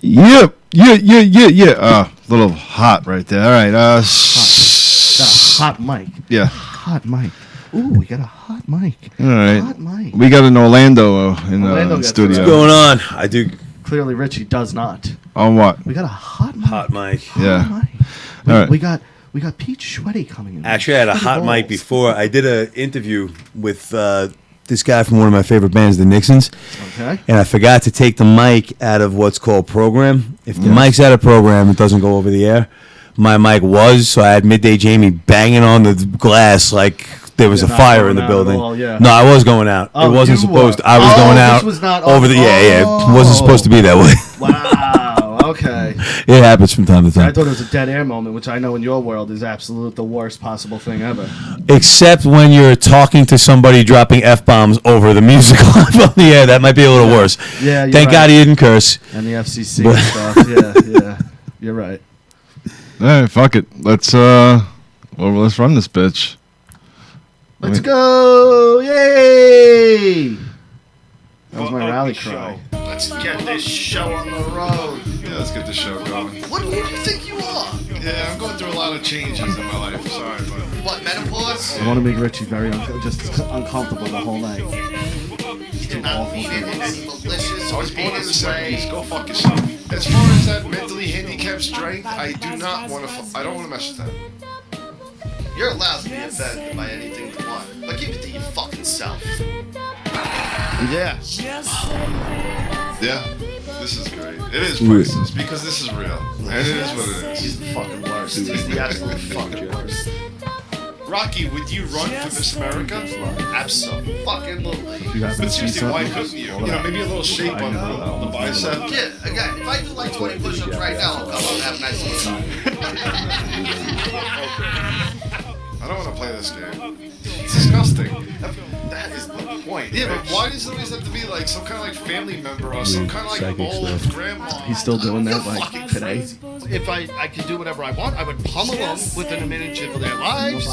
Yep. Yeah. A little hot right there. All right. Got a hot mic. Yeah. Hot mic. Ooh, we got a hot mic. All right. Hot mic. We got an Orlando in Orlando the studio. What's going on? I do. Clearly, Richie does not. On what? We got a hot mic. Hot mic. Yeah. Hot mic. All right. We got Pete Schweddy coming in. Actually, I had a hot Balls. mic before. I did an interview with this guy from one of my favorite bands, the Nixons. Okay. And I forgot to take the mic out of what's called program. If the mic's out of program, it doesn't go over the air. My mic was, so I had Midday Jamie banging on the glass like there was a fire in the building. No, I was going out. Oh, it wasn't you supposed were. to. I was going out this was not over the It wasn't supposed to be that way. Wow. Okay. It happens from time to I time. thought it was a dead air moment, which I know in your world is absolute the worst possible thing ever. Except when you're talking to somebody dropping F-bombs over the music on the air. That might be a little worse. Yeah, you're Thank God he didn't curse. And the FCC and stuff. Yeah. You're right. All right. Fuck it. Let's run this bitch. Let's go! Yay! That was my rally cry. Let's get this show on the road. Yeah, let's get the show going. Who do you think you are? Yeah, I'm going through a lot of changes in my life. Sorry, but What, menopause? I want to make Richie very uncomfortable the whole night. You did not mean it in any malicious I or was born in the heinous way. 70s. Go fuck yourself. As far as that mentally handicapped strength, I do not want to. I don't want to mess with that. You're allowed to be offended by anything you want, but keep it to your fucking self. Yeah. Yeah. This is great. It is priceless because this is real, and it is what it He's is. the fucking worst. He's the absolute fucking worst. Rocky, would you run for Miss America? Absolutely. But seriously, why couldn't you? You know, maybe a little shape on the bicep. Yeah, again, if I do like 20 push-ups right now, I'll come out and have a nice little time. I don't want to play this game. It's disgusting. That is the point. Yeah, but Rich. why does it always have to be like some kind of like family member or some kind of like old grandma? He's still doing that like Fucking today. crazy. If I could do whatever I want, I would pummel them within a minute of their lives.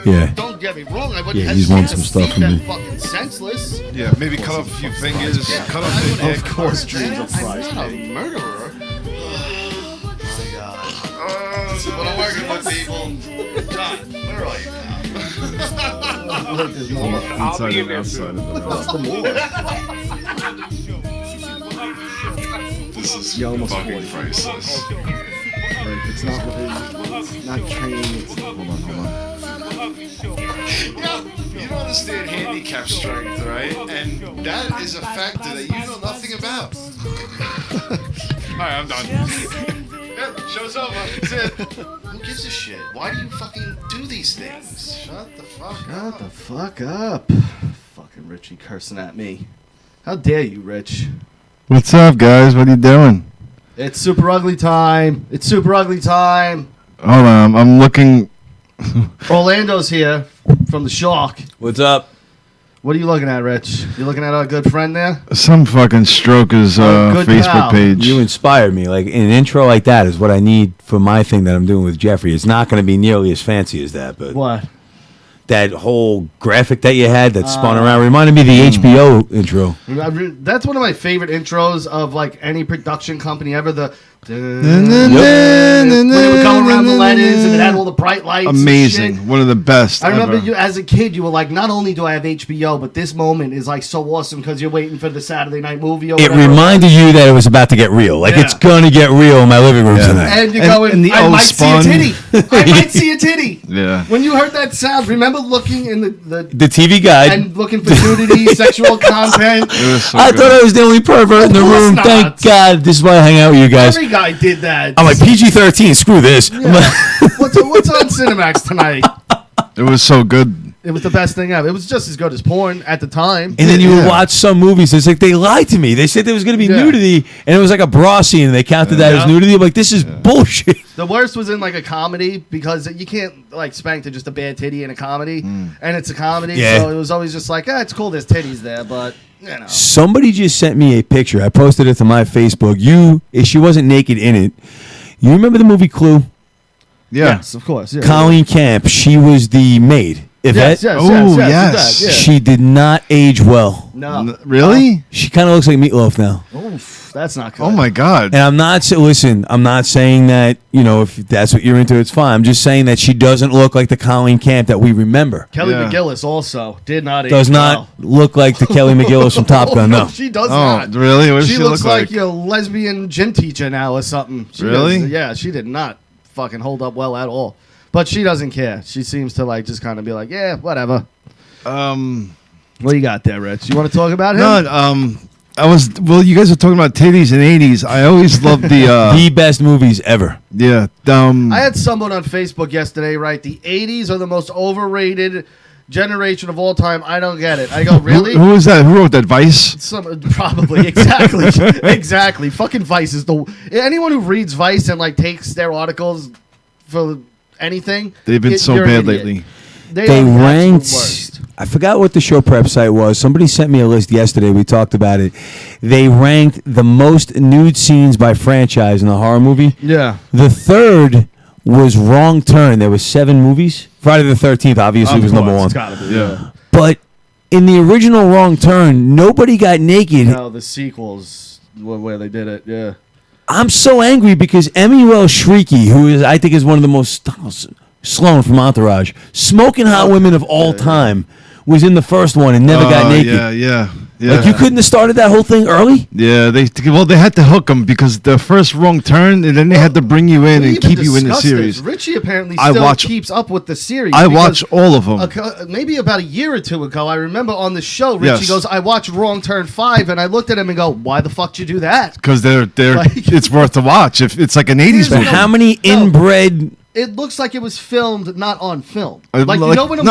Yeah. Don't get me wrong, I wouldn't Yeah, he's hesitate wanting to some stuff feed from them me. fucking senseless. Yeah, maybe cut off a few fingers, cut off the dick. Of course, dreams I'm of prize not a pig. murderer. Oh my god. This is what I'm working with, people. John, where are you now? Inside and outside of the This is You're almost fucking 40. priceless. Right, it's not training. It's, hold on. You don't understand handicap strength, right? And that is a factor that you know nothing about. Alright, I'm done. Yep, show's over. That's it. Who gives a shit? Why do you fucking do these things? Shut the fuck Shut up. the fuck up. Fucking Richie cursing at me. How dare you, Rich? What's up, guys? What are you doing? It's super ugly time. It's super ugly time. Hold on, I'm looking. Orlando's here from the Shark. What's up? What are you looking at, Rich? You looking at our good friend there? Some fucking stroker's good Facebook pal. page. You inspired me. Like an intro like that is what I need for my thing that I'm doing with Jeffrey. It's not going to be nearly as fancy as that, but What? that whole graphic that you had that spun around reminded me of the HBO intro. That's one of my favorite intros of like any production company ever. The when it would go around the letters and it had all the bright lights. Amazing. And shit. One of the best. I remember ever. you as a kid. You were like, not only do I have HBO, but this moment is like so awesome because you're waiting for the Saturday night movie. Or It whatever. reminded you that it was about to get real. Like Yeah. it's going to get real in my living room tonight. And you're And- going, and the I old might Spawn. see a titty. I might see a titty. Yeah. When you heard that sound, remember looking in the The TV guide. and looking for nudity, sexual content. It was so I good. thought I was the only pervert in the Of course room. not. Thank God. This is why I hang out with you guys. Every guy did that. I'm like PG-13. Screw this. I'm like, What's on Cinemax tonight? It was so good. It was the best thing ever. It was just as good as porn at the time. and then you would Yeah. watch some movies. It's like they lied to me. They said there was going to be Yeah. nudity, and it was like a bra scene, and they counted that as Yeah. nudity. I'm like, this is bullshit. The worst was in like a comedy because you can't like spank to just a bad titty in a comedy, and it's a comedy, Yeah. so it was always just like, it's cool. There's titties there, but you know. Somebody just sent me a picture. I posted it to my Facebook. She wasn't naked in it. You remember the movie Clue? Yeah. Yes, of course. Yeah. Colleen Camp. She was the maid. Yvette? Yes. Yeah. She did not age well. No. Really? She kind of looks like Meatloaf now. Oof, that's not good. Oh my God. And I'm not saying that, if that's what you're into, it's fine. I'm just saying that she doesn't look like the Colleen Camp that we remember. Kelly Yeah. McGillis also did not age Does not look like the Kelly McGillis from Top Gun, no. She does Oh, not. really? What does She she looks look like a lesbian gym teacher now or something. Really? Yeah, she did not fucking hold up well at all. But she doesn't care. She seems to just kind of be like, yeah, whatever. What you got there, Rich? You want to talk about him? No, you guys are talking about titties in the 80s. I always loved the the best movies ever. yeah. I had someone on Facebook yesterday write, the 80s are the most overrated generation of all time. I don't get it. I go, really? Who was that? Who wrote that? Vice? Probably. Exactly. Exactly. Fucking Vice is anyone who reads Vice and takes their articles for anything. They've been so you're an bad idiot. lately. They They are the absolute ranked. worst. I forgot what the show prep site was. Somebody sent me a list yesterday. We talked about it. They ranked the most nude scenes by franchise in a horror movie. Yeah. The third was Wrong Turn. There was 7 movies. Friday the 13th obviously was number one. It's gotta be. Yeah. But in the original Wrong Turn, nobody got naked. No, the sequels where they did it. Yeah. I'm so angry because Emmanuel Shrieky, who I think is one of the most Sloan from Entourage, smoking hot women of all time, was in the first one and never got naked. Yeah. Like you couldn't have started that whole thing early. Yeah, they had to hook them because the first Wrong Turn, and then they had to bring you in We and even keep you in the discussed series. this. Richie apparently I still watch- keeps up with the series. I because watch all of them. maybe about a year or two ago, I remember on the show, Richie Yes. goes, I watched Wrong Turn 5, and I looked at him and go, why the fuck did you do that? Because they're it's worth to watch. If it's like an 80s But movie. how many No. inbred? It looks like it was filmed not on film. When When a like movie, on an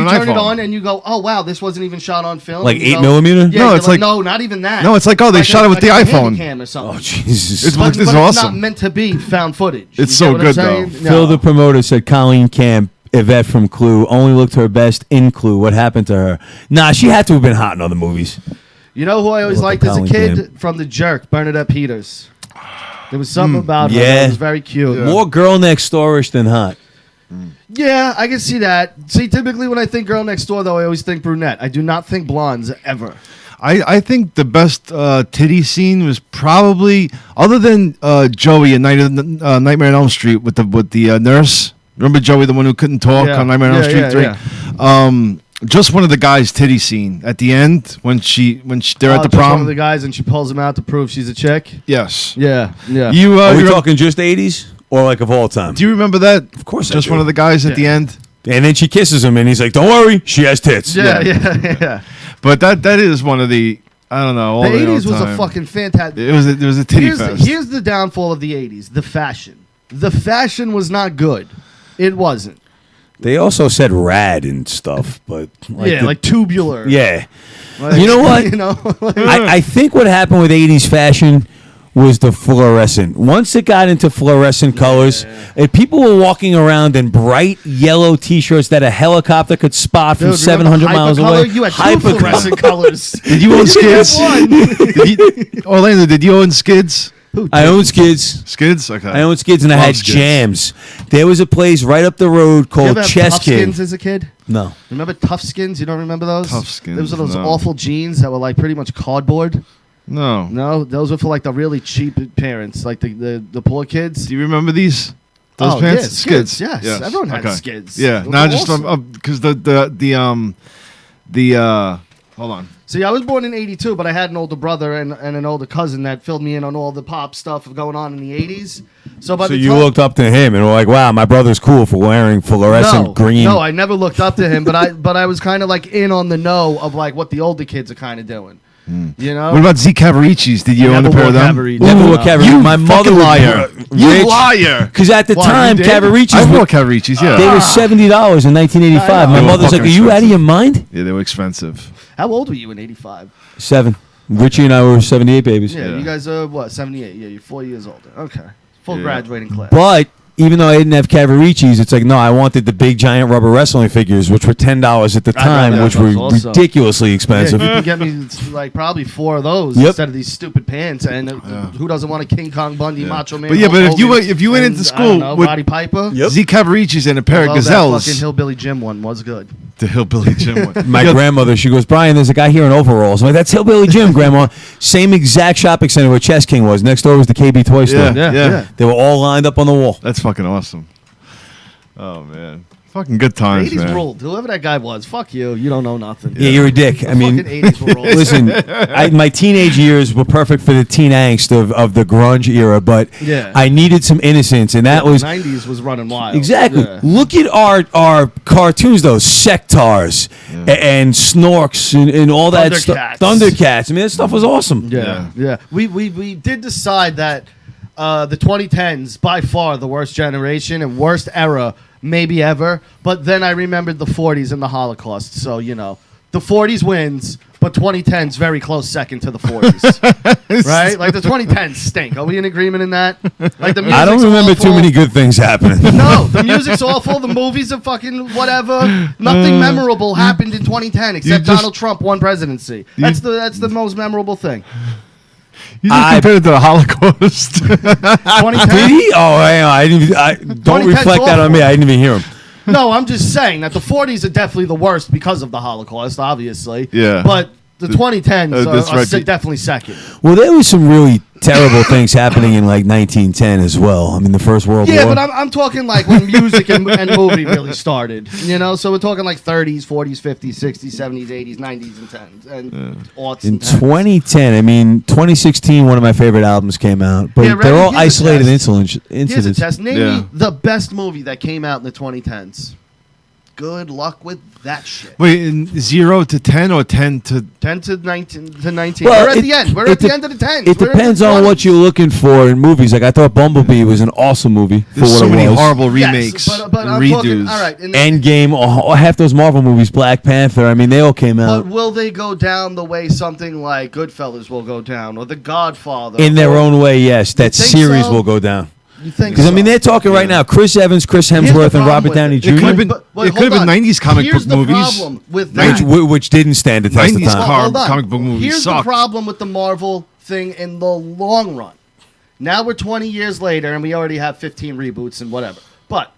you turn it iPhone. on and you go, oh, wow, this wasn't even shot on film. Like And you 8 go- millimeter? Yeah, No, you're it's like- no, not even that. No, it's like, oh, they shot it with the a iPhone. Handycam or something. Oh Jesus! It's But it's it's awesome. not meant to be found footage. It's You so get what I'm good, saying? though. No. Phil, the promoter, said Colleen Camp, Yvette from Clue, only looked her best in Clue. What happened to her? Nah, she had to have been hot in other movies. You know who I always Look liked at as a Colleen kid? Camp. From The Jerk, Bernadette Peters. There was something about her yeah. that was very cute. More girl next door-ish than hot. Yeah, I can see that. See, typically when I think Girl Next Door, though, I always think brunette. I do not think blondes ever. I think the best titty scene was probably, other than Joey in Nightmare on Elm Street with the nurse. Remember Joey, the one who couldn't talk Yeah. on Nightmare on Elm Street Yeah, 3? yeah. Just one of the guys' titty scene at the end when they're at the Just one prom. of the guys, and she pulls him out to prove she's a chick. Yes. Yeah, yeah. You Are we you talking just 80s or like of all time? do you remember that? Of course I Just do. one of the guys at the Yeah. end. And then she kisses him, and he's like, "Don't worry, she has tits." yeah, yeah. But that is one of the, I don't know. All The the 80s was a time. fucking fantastic. It was a titty fest. Here's the downfall of the 80s, the fashion. The fashion was not good. It wasn't. They also said rad and stuff, but Like tubular. yeah. Like, You know what? You know, I think what happened with 80s fashion was the fluorescent. Once it got into fluorescent colors, and people were walking around in bright yellow T-shirts that a helicopter could spot from Dude, 700 remember miles Hypercolor? away. You had two Hypercolor. fluorescent colors. Did you own Skids? One. Orlando, did you own Skids? I owned Skids. Skids? Okay. I owned Skids, and I Love had Skids. jams. There was a place right up the road You called ever have Chess Tough Kid. Skins as a kid? No. Remember Tough Skins? You don't remember those? Tough Skins, Those were those no. awful jeans that were like pretty much cardboard. No. No, those were for like the really cheap parents, like the poor kids. Do you remember these? Those Oh, pants? yeah, Skids. yes. Everyone had Skids. Yeah. Those No, were just awesome. because hold on. See, I was born in '82, but I had an older brother and an older cousin that filled me in on all the pop stuff going on in the '80s. So by So the you time, looked up to him and were like, "Wow, my brother's cool for wearing fluorescent green." No, I never looked up to him, but I was kind of like in on the know of like what the older kids are kind of doing. You know? What about Z Cavaricis? Did you own a Never pair of wore them? Cavaricis. Never Ooh, wore Cavaricis. You My mother fucking was liar. You rich. liar. Because at the Why, you time, did? Cavaricis I were wore Cavaricis, yeah. they were $70 in 1985. I know. My They were mother's like, "Are fucking you out of expensive. your mind?" Yeah, they were expensive. How old were you in '85? 7. Richie and I were 78 babies. Yeah, Yeah. you guys are what? 78. Yeah, you're 4 years older. Okay, full Yeah. graduating class. But even though I didn't have Cavaricci's, it's like, no, I wanted the big giant rubber wrestling figures, which were $10 at the time, remember which were those also. ridiculously Yeah, expensive. you can get me like probably 4 of those Yep. instead of these stupid pants. And who doesn't want a King Kong Bundy, Macho Man? But yeah, Hulk but if you Hogan, if you went and, into I don't school know, with Roddy Piper, Yep. Z Cavaricci's and a pair of although that gazelles, fucking Hillbilly Jim one was good. the Hillbilly Jim one. My grandmother, she goes, Brian, there's a guy here in overalls. I'm like, that's Hillbilly Jim, Grandma. Same exact shopping center where Chess King was. Next door was the KB Toy Store. Yeah. They were all lined up on the wall. That's fucking awesome. Oh man, fucking good times, 80s man. ruled. Whoever that guy was, fuck you. You don't know nothing. Yeah, you're a dick. I mean, fucking 80s were ruled. listen, my teenage years were perfect for the teen angst of the grunge era, but Yeah. I needed some innocence, and that the was 90s was running wild. exactly. Yeah. Look at our cartoons, though, Sectars and Snorks and all that stuff. Thundercats. I mean, that stuff was awesome. Yeah. We did decide that the 2010s, by far the worst generation and worst era maybe ever. But then I remembered the 40s and the Holocaust. So, the 40s wins, but 2010s very close second to the 40s. Right? Like the 2010s stink. Are we in agreement in that? Like the I don't music's remember awful. too many good things happening. No, the music's awful. The movies are fucking whatever. Nothing memorable happened in 2010 except just- Donald Trump won presidency. That's the most memorable thing. You just compared it to the Holocaust. 2010. Did he? Oh, I didn't. Don't 2010's reflect that on me. awful. I didn't even hear him. No, I'm just saying that the 40s are definitely the worst because of the Holocaust, obviously. Yeah. But the 2010s that's are right. definitely second. Well, there was some really terrible things happening in like 1910 as well. I mean, the First World Yeah, War. but I'm talking like when music and movie really started. So we're talking like 30s, 40s, 50s, 60s, 70s, 80s, 90s, and 10s. And aughts In and 10s. 2010, I mean, 2016, one of my favorite albums came out, but Yeah, they're Randy, all here's a isolated test. incidents. Here's a test. Name Yeah. me the best movie that came out in the 2010s. Good luck with that shit. Wait, in 0 to 10 or 10 to 10 to 19. Well, We're at it- the end. We're it at the de- end of the 10s. It We're in depends the on 20s. what you're looking for in movies. Like, I thought Bumblebee was an awesome movie for There's what so it many was. horrible Yes, remakes, but and I'm redos. talking. All right. Endgame, or half those Marvel movies, Black Panther. I mean, they all came out But will they go down the way something like Goodfellas will go down, or The Godfather? in their or- own way. Yes, that think series so? will go down. You think? Because So? I mean, they're talking right now. Chris Evans, Chris Here's the Hemsworth, and problem Robert with Downey it. Jr. It could have been, But it could have been 90s comic Here's book the movies. problem with that. which didn't stand the test of 90s time. Hold on. comic book movies Here's sucked. the problem with the Marvel thing in the long run. Now we're 20 years later, and we already have 15 reboots and whatever. But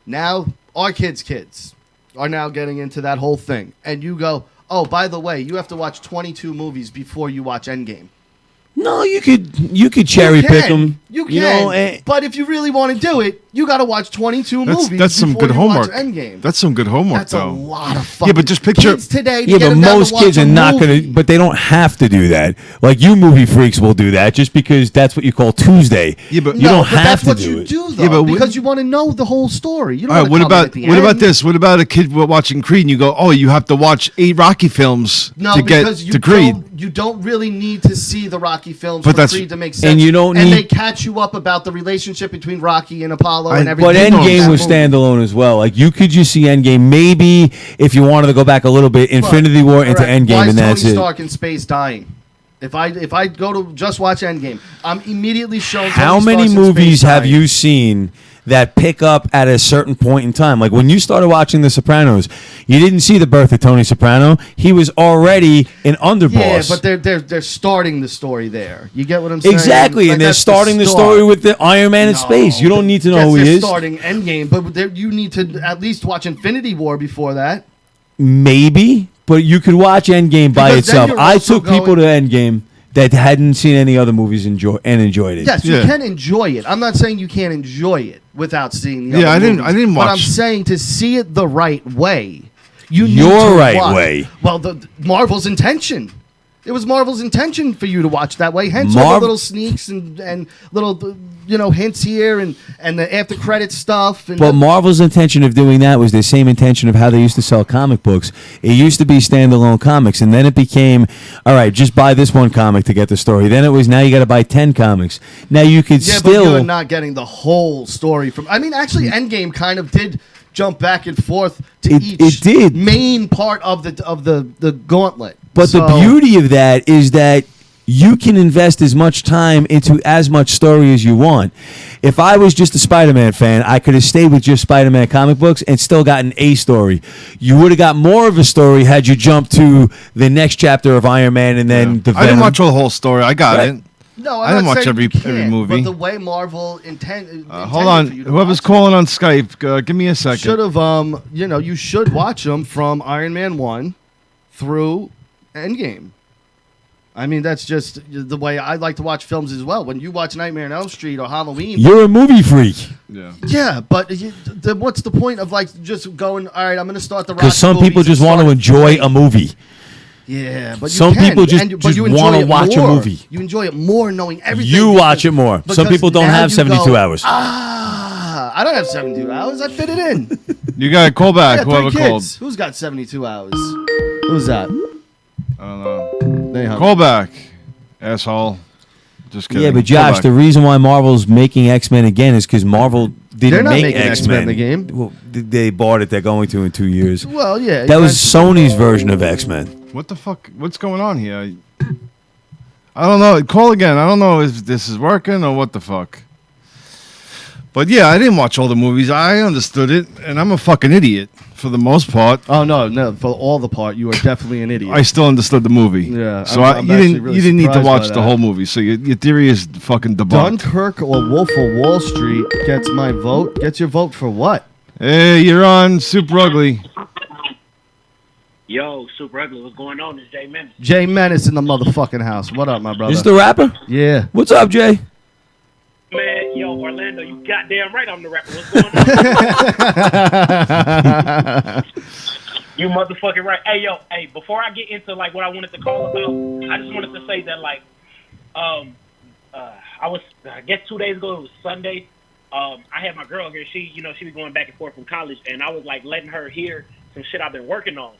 now our kids' are now getting into that whole thing. And you go, oh, by the way, you have to watch 22 movies before you watch Endgame. No, you could cherry You pick can. them. You can. But if you really want to do it, you got to watch 22 movies. That's some before good you watch homework. Endgame. That's some good homework, That's a though. lot of fun. Yeah, but just picture- kids today. To Yeah, get but them down to most watch kids a are not movie. gonna. But they don't have to do that. Like you, movie freaks will do that just because that's what you call Tuesday. Yeah, but- you No, don't but have that's to what do you it. do, though, Yeah, but because you want to know the whole story. You don't All right, wanna what come in about at the what about end. this? What about a kid watching Creed and you go, oh, you have to watch 8 Rocky films No, to get because you to Creed? you don't really need to see the Rocky films But for that's- Creed to make sense. and you don't and need- they catch you up about the relationship between Rocky and Apollo and everything. But in Endgame that was movie. standalone as well. Like you could just see Endgame. Maybe if you wanted to go back a little bit, Infinity War into Correct. Endgame, Why is and that's Tony it. Stark in space dying? If I go to just watch Endgame, I'm immediately shown. How Tony many Stark's in movies space have dying. you seen that pick up at a certain point in time? Like when you started watching The Sopranos, you didn't see the birth of Tony Soprano. He was already an underboss. Yeah, but they're starting the story there. You get what I'm saying? exactly, Like, and they're that's starting the start. story with the Iron Man in space. You don't need to know Yes, who he they're is. starting Endgame, but you need to at least watch Infinity War before that. Maybe, but you could watch Endgame by Because then itself. you're I also took people to going- Endgame that hadn't seen any other movies enjoyed it. Yes, you Yeah. can enjoy it. I'm not saying you can't enjoy it without seeing the Yeah, other I didn't- movies. I didn't But I'm watch- saying to see it the right way, you need Your to right watch. way. Well, the Marvel's intention. It was Marvel's intention for you to watch that way. Hence all the little sneaks and little hints here and the after credit stuff. And But Marvel's intention of doing that was the same intention of how they used to sell comic books. It used to be standalone comics, and then it became, all right, just buy this one comic to get the story. Then it was, now you got to buy 10 comics. Now you could yeah, still... but you're not getting the whole story from. I mean, actually, Endgame kind of did jump back and forth to It each did. main part of the gauntlet. But the So- beauty of that is that you can invest as much time into as much story as you want. If I was just a Spider-Man fan, I could have stayed with just Spider-Man comic books and still gotten a story. You would have got more of a story had you jumped to the next chapter of Iron Man and then the Venom. I didn't watch the whole story. I got it. No, I didn't watch every movie. movie. But the way Marvel intended. Hold on, whoever's calling on Skype, give me a second. Should have, you should watch them from Iron Man 1 through Endgame. I mean, that's just the way I like to watch films as well. When you watch Nightmare on Elm Street or Halloween, you're a movie freak. Yeah, but what's the point of just going? All right, I'm going to start the. Because some people just want to enjoy a movie. Yeah, but some people just want to watch a movie. You enjoy it more knowing everything. You watch it more. Some people don't have 72 hours. I don't have 72 hours. I fit it in. You got to call back. Whoever called. Who's got 72 hours? Who's that? I don't know. Call back, asshole. Just kidding. Yeah, but Josh, the reason why Marvel's making X-Men again is because Marvel didn't make X-Men. The game. Well, they bought it. They're going to in 2 years. Well, yeah. That was Sony's version of X-Men. What the fuck? What's going on here? I don't know. Call again. I don't know if this is working or what the fuck. But yeah, I didn't watch all the movies. I understood it, and I'm a fucking idiot for the most part. Oh no, for all the part, you are definitely an idiot. I still understood the movie. Yeah, so you didn't need to watch the whole movie. So your theory is fucking debunked. Dunkirk or Wolf of Wall Street gets my vote. Gets your vote for what? Hey, you're on Super Ugly. Yo, Super Ugly, what's going on? It's Jay Menace. Jay Menace in the motherfucking house. What up, my brother? Is the rapper? Yeah. What's up, Jay? Man, yo, Orlando, you goddamn right I'm the rapper. What's going on? You motherfucking right. Hey, before I get into, what I wanted to call about, I just wanted to say that, I guess 2 days ago, it was Sunday, I had my girl here. She be going back and forth from college, and I was, letting her hear some shit I've been working on.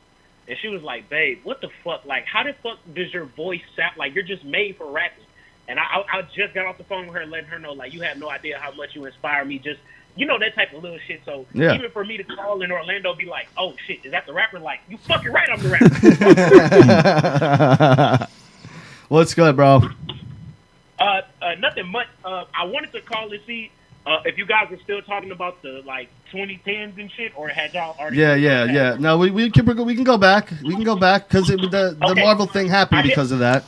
And she was like, babe, what the fuck? How the fuck does your voice sound like you're just made for rapping? And I just got off the phone with her, letting her know, you have no idea how much you inspire me. Just, that type of little shit. So even for me to call in Orlando, be like, oh, shit, is that the rapper? You fucking right, I'm the rapper. What's good, bro? Nothing much. I wanted to call and see if you guys were still talking about the 2010s and shit, or had y'all already? Yeah. No, we can go back. We can go back because the Marvel thing happened because of that.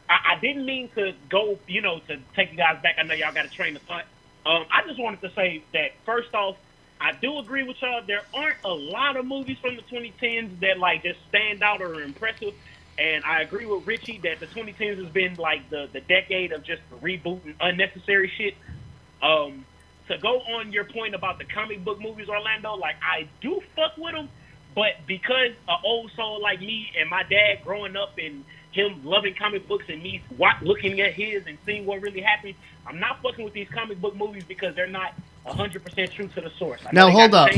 I didn't mean to go, to take you guys back. I know y'all got to train the punt. I just wanted to say that, first off, I do agree with y'all. There aren't a lot of movies from the 2010s that, just stand out or are impressive. And I agree with Richie that the 2010s has been, the decade of just rebooting unnecessary shit. To go on your point about the comic book movies, Orlando, I do fuck with them. But because an old soul like me and my dad growing up and him loving comic books and me looking at his and seeing what really happened, I'm not fucking with these comic book movies because they're not 100% true to the source. Now hold up.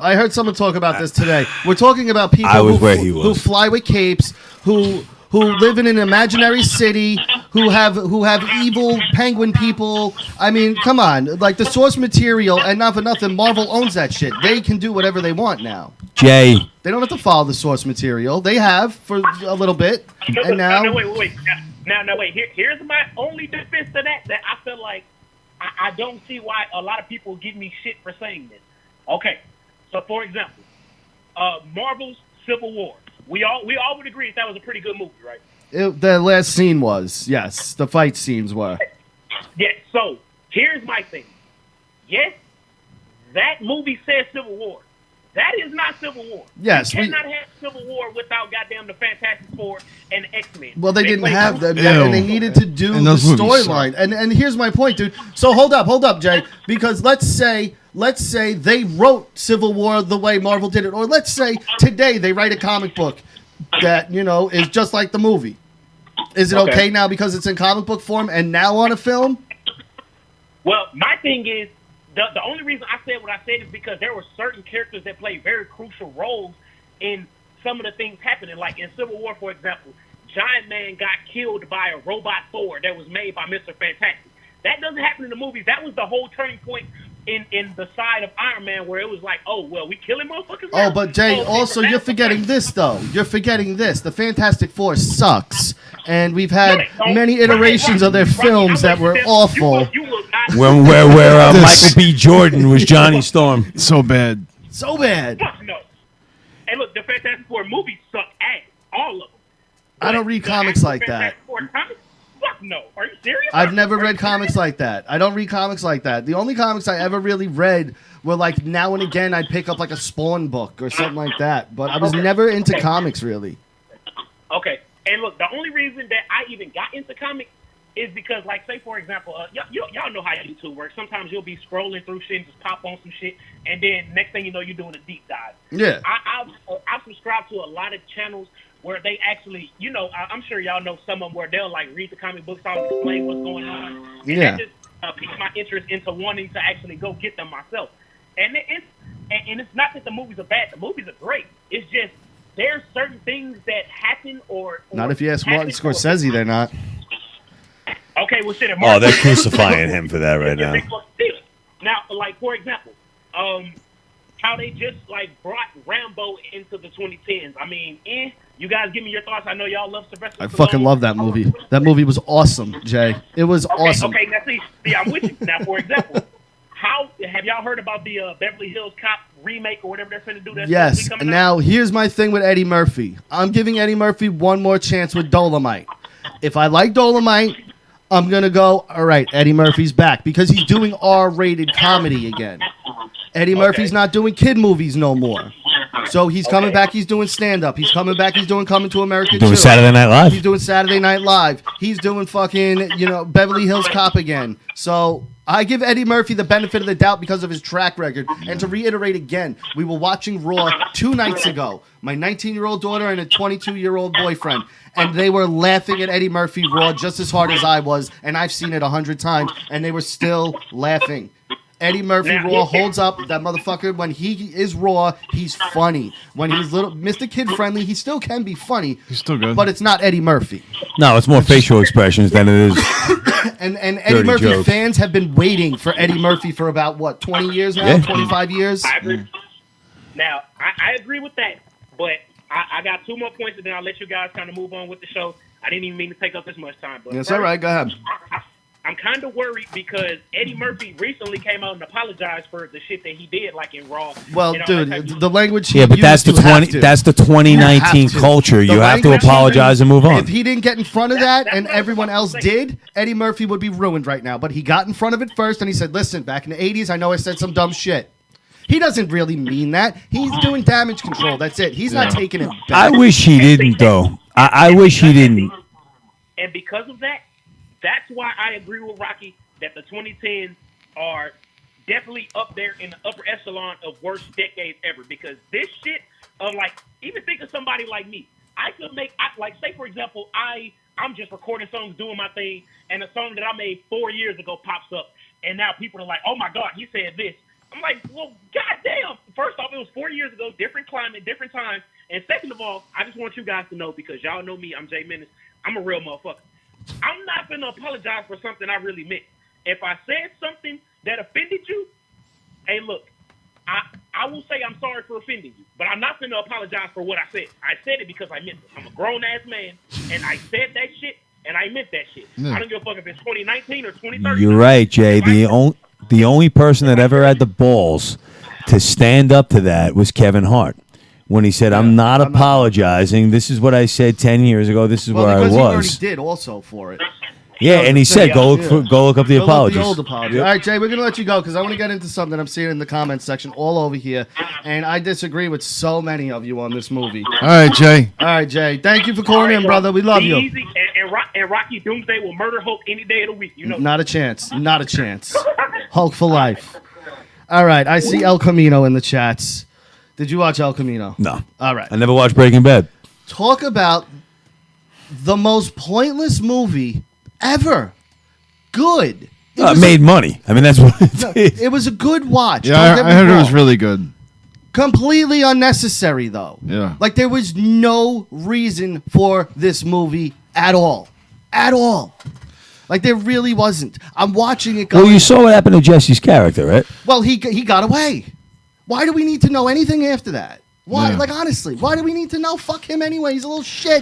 I heard someone talk about this today. We're talking about people who fly with capes, who live in an imaginary city, who have evil penguin people. I mean, come on, the source material, and not for nothing, Marvel owns that shit. They can do whatever they want now. Jay, they don't have to follow the source material. They have for a little bit, and now. No, wait. Now, wait. Here's my only defense to that. That I feel like I don't see why a lot of people give me shit for saying this. Okay, so for example, Marvel's Civil War. We all would agree that was a pretty good movie, right? The last scene was, yes. The fight scenes were. Yeah, so here's my thing. Yes, that movie says Civil War. That is not Civil War. Yes. You cannot have Civil War without goddamn the Fantastic Four and the X-Men. Well, they didn't have that, and they needed to do the storyline. And here's my point, dude. So hold up, Jay. Because let's say they wrote Civil War the way Marvel did it, or let's say today they write a comic book that is just like the movie. Is it okay now because it's in comic book form and now on a film? Well, my thing is, the only reason I said what I said is because there were certain characters that played very crucial roles in some of the things happening. Like in Civil War, for example, Giant Man got killed by a robot Thor that was made by Mr. Fantastic. That doesn't happen in the movies. That was the whole turning point in the side of Iron Man, where it was like, oh, well, we killing motherfuckers now? Oh, but Jay, also, you're forgetting this, though. You're forgetting this. The Fantastic Four sucks. And we've had No, many iterations of their films that were awful. You will not. Where Michael B. Jordan was Johnny Storm. So bad. So bad. Fuck no. And look, the Fantastic Four movies suck ass. All of them. I don't read comics like that. Fantastic Four comics? Fuck no. Are you serious? I've never read comics like that. I don't read comics like that. The only comics I ever really read were like now and again I'd pick up like a Spawn book or something like that. But I was never into comics really. Okay. And look, the only reason that I even got into comics is because, like, say, for example, y'all know how YouTube works. Sometimes you'll be scrolling through shit and just pop on some shit, and then next thing you know, you're doing a deep dive. Yeah. I've subscribed to a lot of channels where they actually, I'm sure y'all know some of them where they'll, like, read the comic books out and explain what's going on. And Yeah. that just piqued my interest into wanting to actually go get them myself. And it's not that the movies are bad. The movies are great. It's just there's certain things that happen or Not if you ask Martin Scorsese, they're not. Okay, well, shit. Oh, they're crucifying him for that right now. Now, like, for example, how they just, like, brought Rambo into the 2010s. I mean, you guys give me your thoughts. I know y'all love Sylvester I Stallone. fucking love that movie. That movie was awesome, Jay. It was awesome. Okay, now see, I'm with you. Now, for example, how have y'all heard about the Beverly Hills Cop remake or whatever they're going to do? That's Yes. supposed to be coming Now, out? here's my thing with Eddie Murphy. I'm giving Eddie Murphy one more chance with Dolomite. If I like Dolomite, I'm going to go, all right, Eddie Murphy's back because he's doing R-rated comedy again. Eddie Murphy's not doing kid movies no more. So he's coming back. He's doing stand-up. He's coming back. He's doing Coming to America Doing too. Saturday Night Live. He's doing Saturday Night Live. He's doing fucking, Beverly Hills Cop again. So I give Eddie Murphy the benefit of the doubt because of his track record. And to reiterate again, we were watching Raw 2 nights ago. My 19-year-old daughter and a 22-year-old boyfriend. And they were laughing at Eddie Murphy Raw just as hard as I was. And I've seen it 100 times. And they were still laughing. Eddie Murphy Raw holds up. That motherfucker, when he is Raw, he's funny. When he's Mr. Kid Friendly, he still can be funny. He's still good. But it's not Eddie Murphy. No, it's more facial expressions than it is. And Eddie Murphy jokes. fans have been waiting for Eddie Murphy for about, 20 years now? Yeah. 25 years? I agree. Now, I agree with that, but I got 2 more points, and then I'll let you guys kind of move on with the show. I didn't even mean to take up this much time. But That's all right. Go ahead. I'm kind of worried because Eddie Murphy recently came out and apologized for the shit that he did, like in Raw. Well, dude, the language he Yeah, but used, that's the you have 20. to. That's the 2019 You have to. culture. You The have to language he apologize and move on. If he didn't get in front of that That's and what I was everyone about else to say. did, Eddie Murphy would be ruined right now. But he got in front of it first and he said, listen, back in the 80s, I know I said some dumb shit. He doesn't really mean that. He's doing damage control. That's it. He's not taking it I back. wish he didn't, though. I wish he didn't. And because of that, that's why I agree with Rocky that the 2010s are definitely up there in the upper echelon of worst decades ever. Because this shit of, like, even think of somebody like me. I could say, for example, I'm just recording songs, doing my thing, and a song that I made 4 years ago pops up, and now people are like, oh my God, he said this. I'm like, well, goddamn. First off, it was 4 years ago, different climate, different time. And second of all, I just want you guys to know, because y'all know me, I'm Jay Menace, I'm a real motherfucker. I'm not going to apologize for something I really meant. If I said something that offended you, hey, look, I will say I'm sorry for offending you, but I'm not going to apologize for what I said. I said it because I meant it. I'm a grown-ass man, and I said that shit, and I meant that shit. I don't give a fuck if it's 2019 or 2030. You're right, Jay. The only person that ever had the balls to stand up to that was Kevin Hart. When he said, I'm not apologizing. This is what I said 10 years ago. This is where I because he already was. did also for it. Yeah, and he said, go look up the Go look apologies. the old apology. All right, Jay, we're going to let you go because I want to get into something I'm seeing in the comments section all over here. And I disagree with so many of you on this movie. All right, Jay. All right, Jay. Thank you for calling in, brother. We love Be you. Easy, and Rocky Doomsday will murder Hulk any day of the week. You know. Not a chance. Not a chance. Hulk for life. All right, I see El Camino in the chats. Did you watch El Camino? No. All right. I never watched Breaking Bad. Talk about the most pointless movie ever. Good. It made money. I mean, that's what it did. It was a good watch. Yeah, Don't get I me heard it was wrong. really good. Completely unnecessary, though. Yeah. Like, there was no reason for this movie at all. At all. Like, there really wasn't. I'm watching it going, Well, you saw what happened to Jesse's character, right? well, he got away. Why do we need to know anything after that? Why? Yeah. Like, honestly, why do we need to know? Fuck him anyway. He's a little shit.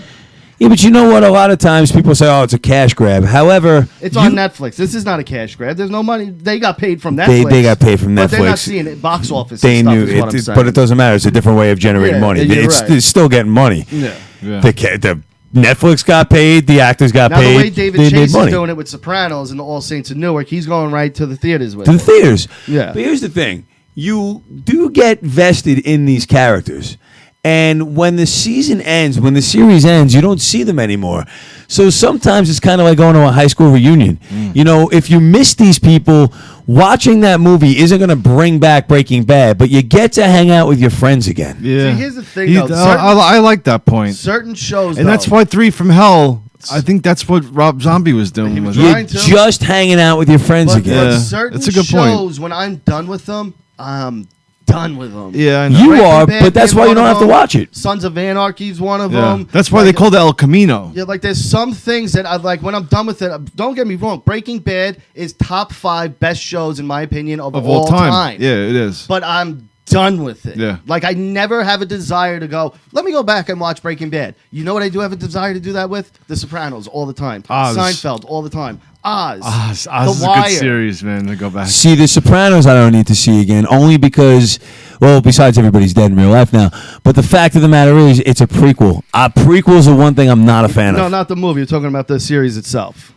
Yeah, but you know what? A lot of times people say, "Oh, it's a cash grab." However, It's on Netflix. This is not a cash grab. There's no money. They got paid from They Netflix. got paid from But they're not Netflix. seeing it box office. They and stuff knew is what I'm saying. but it doesn't matter. It's a different way of generating Yeah, money. you're It's, right. it's still getting money. Yeah. Yeah. The Netflix got paid. The actors got Now paid. the way David they Chase made is money. doing it with Sopranos and the All Saints of Newark, he's going right to the theaters with To the it. theaters. Yeah. But here's the thing: you do get vested in these characters. And when the season ends, when the series ends, you don't see them anymore. So sometimes it's kind of like going to a high school reunion. You know, if you miss these people, watching that movie isn't going to bring back Breaking Bad, but you get to hang out with your friends again. Yeah. See, here's the thing, though. I like that point. Certain shows, And that's though, why 3 from Hell, I think that's what Rob Zombie was doing. With You're it. You're trying to. just hanging out with your friends but, again. but Yeah, certain that's a good point. shows, when I'm done with them, I'm done with them. Yeah, I know. You Breaking are, Bad but that's being why you one don't of have to them. watch it. Sons of Anarchy is one of Yeah. them. That's why they called it El Camino. Yeah, like there's some things that I like when I'm done with it. Don't get me wrong. Breaking Bad is top 5 best shows in my opinion of All time. Yeah, it is. But I'm done with it. Yeah. Like I never have a desire to go, let me go back and watch Breaking Bad. You know what I do have a desire to do that with? The Sopranos all the time. Oz. Seinfeld all the time. Oz. Oz The is a Wire. good series, man, to go back. See, The Sopranos I don't need to see again, only because, well, besides everybody's dead in real life now, but the fact of the matter is, it's a prequel. Prequels are one thing I'm not a fan No, of. not the movie. You're talking about the series itself.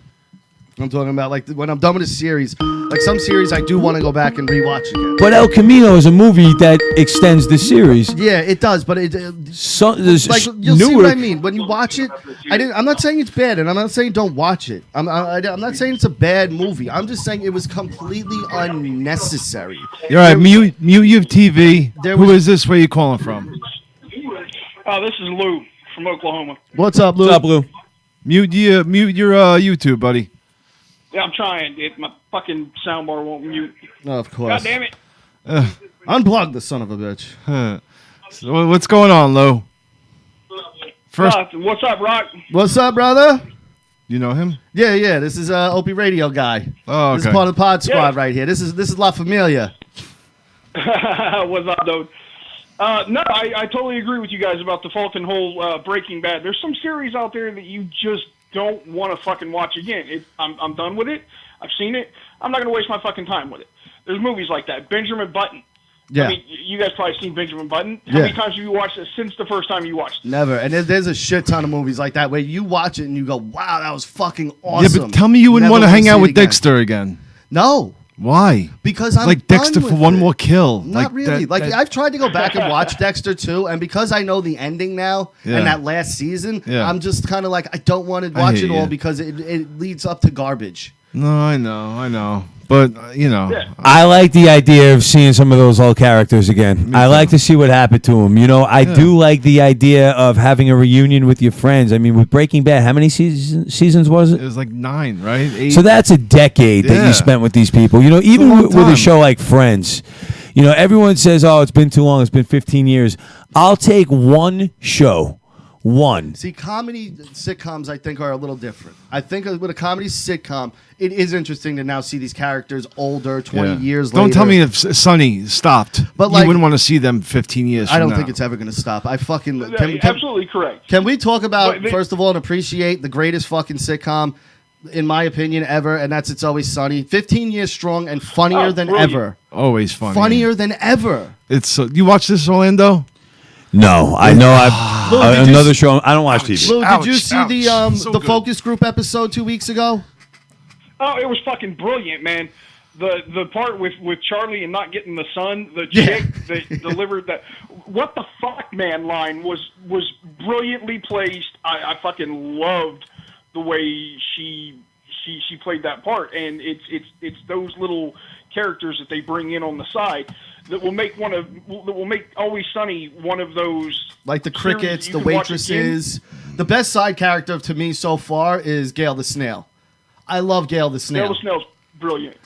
I'm talking about like when I'm done with a series, like some series I do want to go back and rewatch again. But El Camino is a movie that extends the series. Yeah, it does, but it So, there's like you'll see Newark, what I mean when you watch it. I'm not saying it's bad, and I'm not saying don't watch it. I'm not saying it's a bad movie. I'm just saying it was completely unnecessary. You're right. Mute your TV. There Who was- is this? Where you calling from? This is Lou from Oklahoma. What's up, Lou? What's up, Lou? Mute your YouTube, buddy. Yeah, I'm trying. My fucking soundbar won't mute. Oh, of God course. damn it. Unplug the son of a bitch. So what's going on, Lo? First, What's up, Rock? What's up, brother? you know him? Yeah. This is Opie Radio guy. Oh, This is okay. part of the Pod Squad Yeah. right here. This is La Familia. What's up, dude? No, I totally agree with you guys about the Fulton Hole Breaking Bad. There's some series out there that you just don't want to fucking watch again. I'm done with it. I've seen it. I'm not going to waste my fucking time with it. There's movies like that. Benjamin Button. Yeah. I mean, you guys probably seen Benjamin Button. How Yeah. many times have you watched it since the first time you watched it? Never. And there's a shit ton of movies like that where you watch it and you go, wow, that was fucking awesome. Yeah, but tell me you wouldn't Never want to wanna hang see out it with again. Dexter again. No. Why? Because I'm like done Dexter for with one it. more kill. Not like really. that- I've tried to go back and watch Dexter too, and because I know the ending now Yeah. and that last season, Yeah. I'm just kind of like I don't want to watch hear it all you. because it leads up to garbage. No, I know. But, you know. Yeah. I like the idea of seeing some of those old characters again. I too. like to see what happened to them. You know, I do like the idea of having a reunion with your friends. I mean, with Breaking Bad, how many seasons was It it? was like 9, right? 8. So that's a decade that Yeah. you spent with these people. You know, even long with a time. show like Friends, you know, everyone says, "Oh, it's been too long. It's been 15 years." I'll take one show. One. See, comedy sitcoms I think are a little different. I think with a comedy sitcom, it is interesting to now see these characters older, 20 Yeah. years later. Don't tell me if Sonny stopped. But, you like- wouldn't want to see them 15 years I from don't now. think it's ever going to stop. I fucking Yeah, can absolutely correct. Can we talk about, But they- first of all, and appreciate the greatest fucking sitcom, in my opinion, ever, and that's It's Always Sunny. 15 years strong and funnier Oh, than brilliant. ever. Always funny. Funnier than ever. It's you watch this, Orlando? No, I know. Lou, did you Another s- show. I don't watch TV. Lou, did you Ouch, see ouch. So the good. focus group episode 2 weeks ago? Oh, it was fucking brilliant, man. The part with Charlie and not getting the son, the Yeah. chick that delivered that "what the fuck, man" line was brilliantly placed. I fucking loved the way she played that part, and it's those little characters that they bring in on the side that will make Always Sunny one of those, Like the series crickets, you the can watch waitresses. The best side character to me so far is Gail the Snail. I love Gail the Snail. Gail the Snail's brilliant.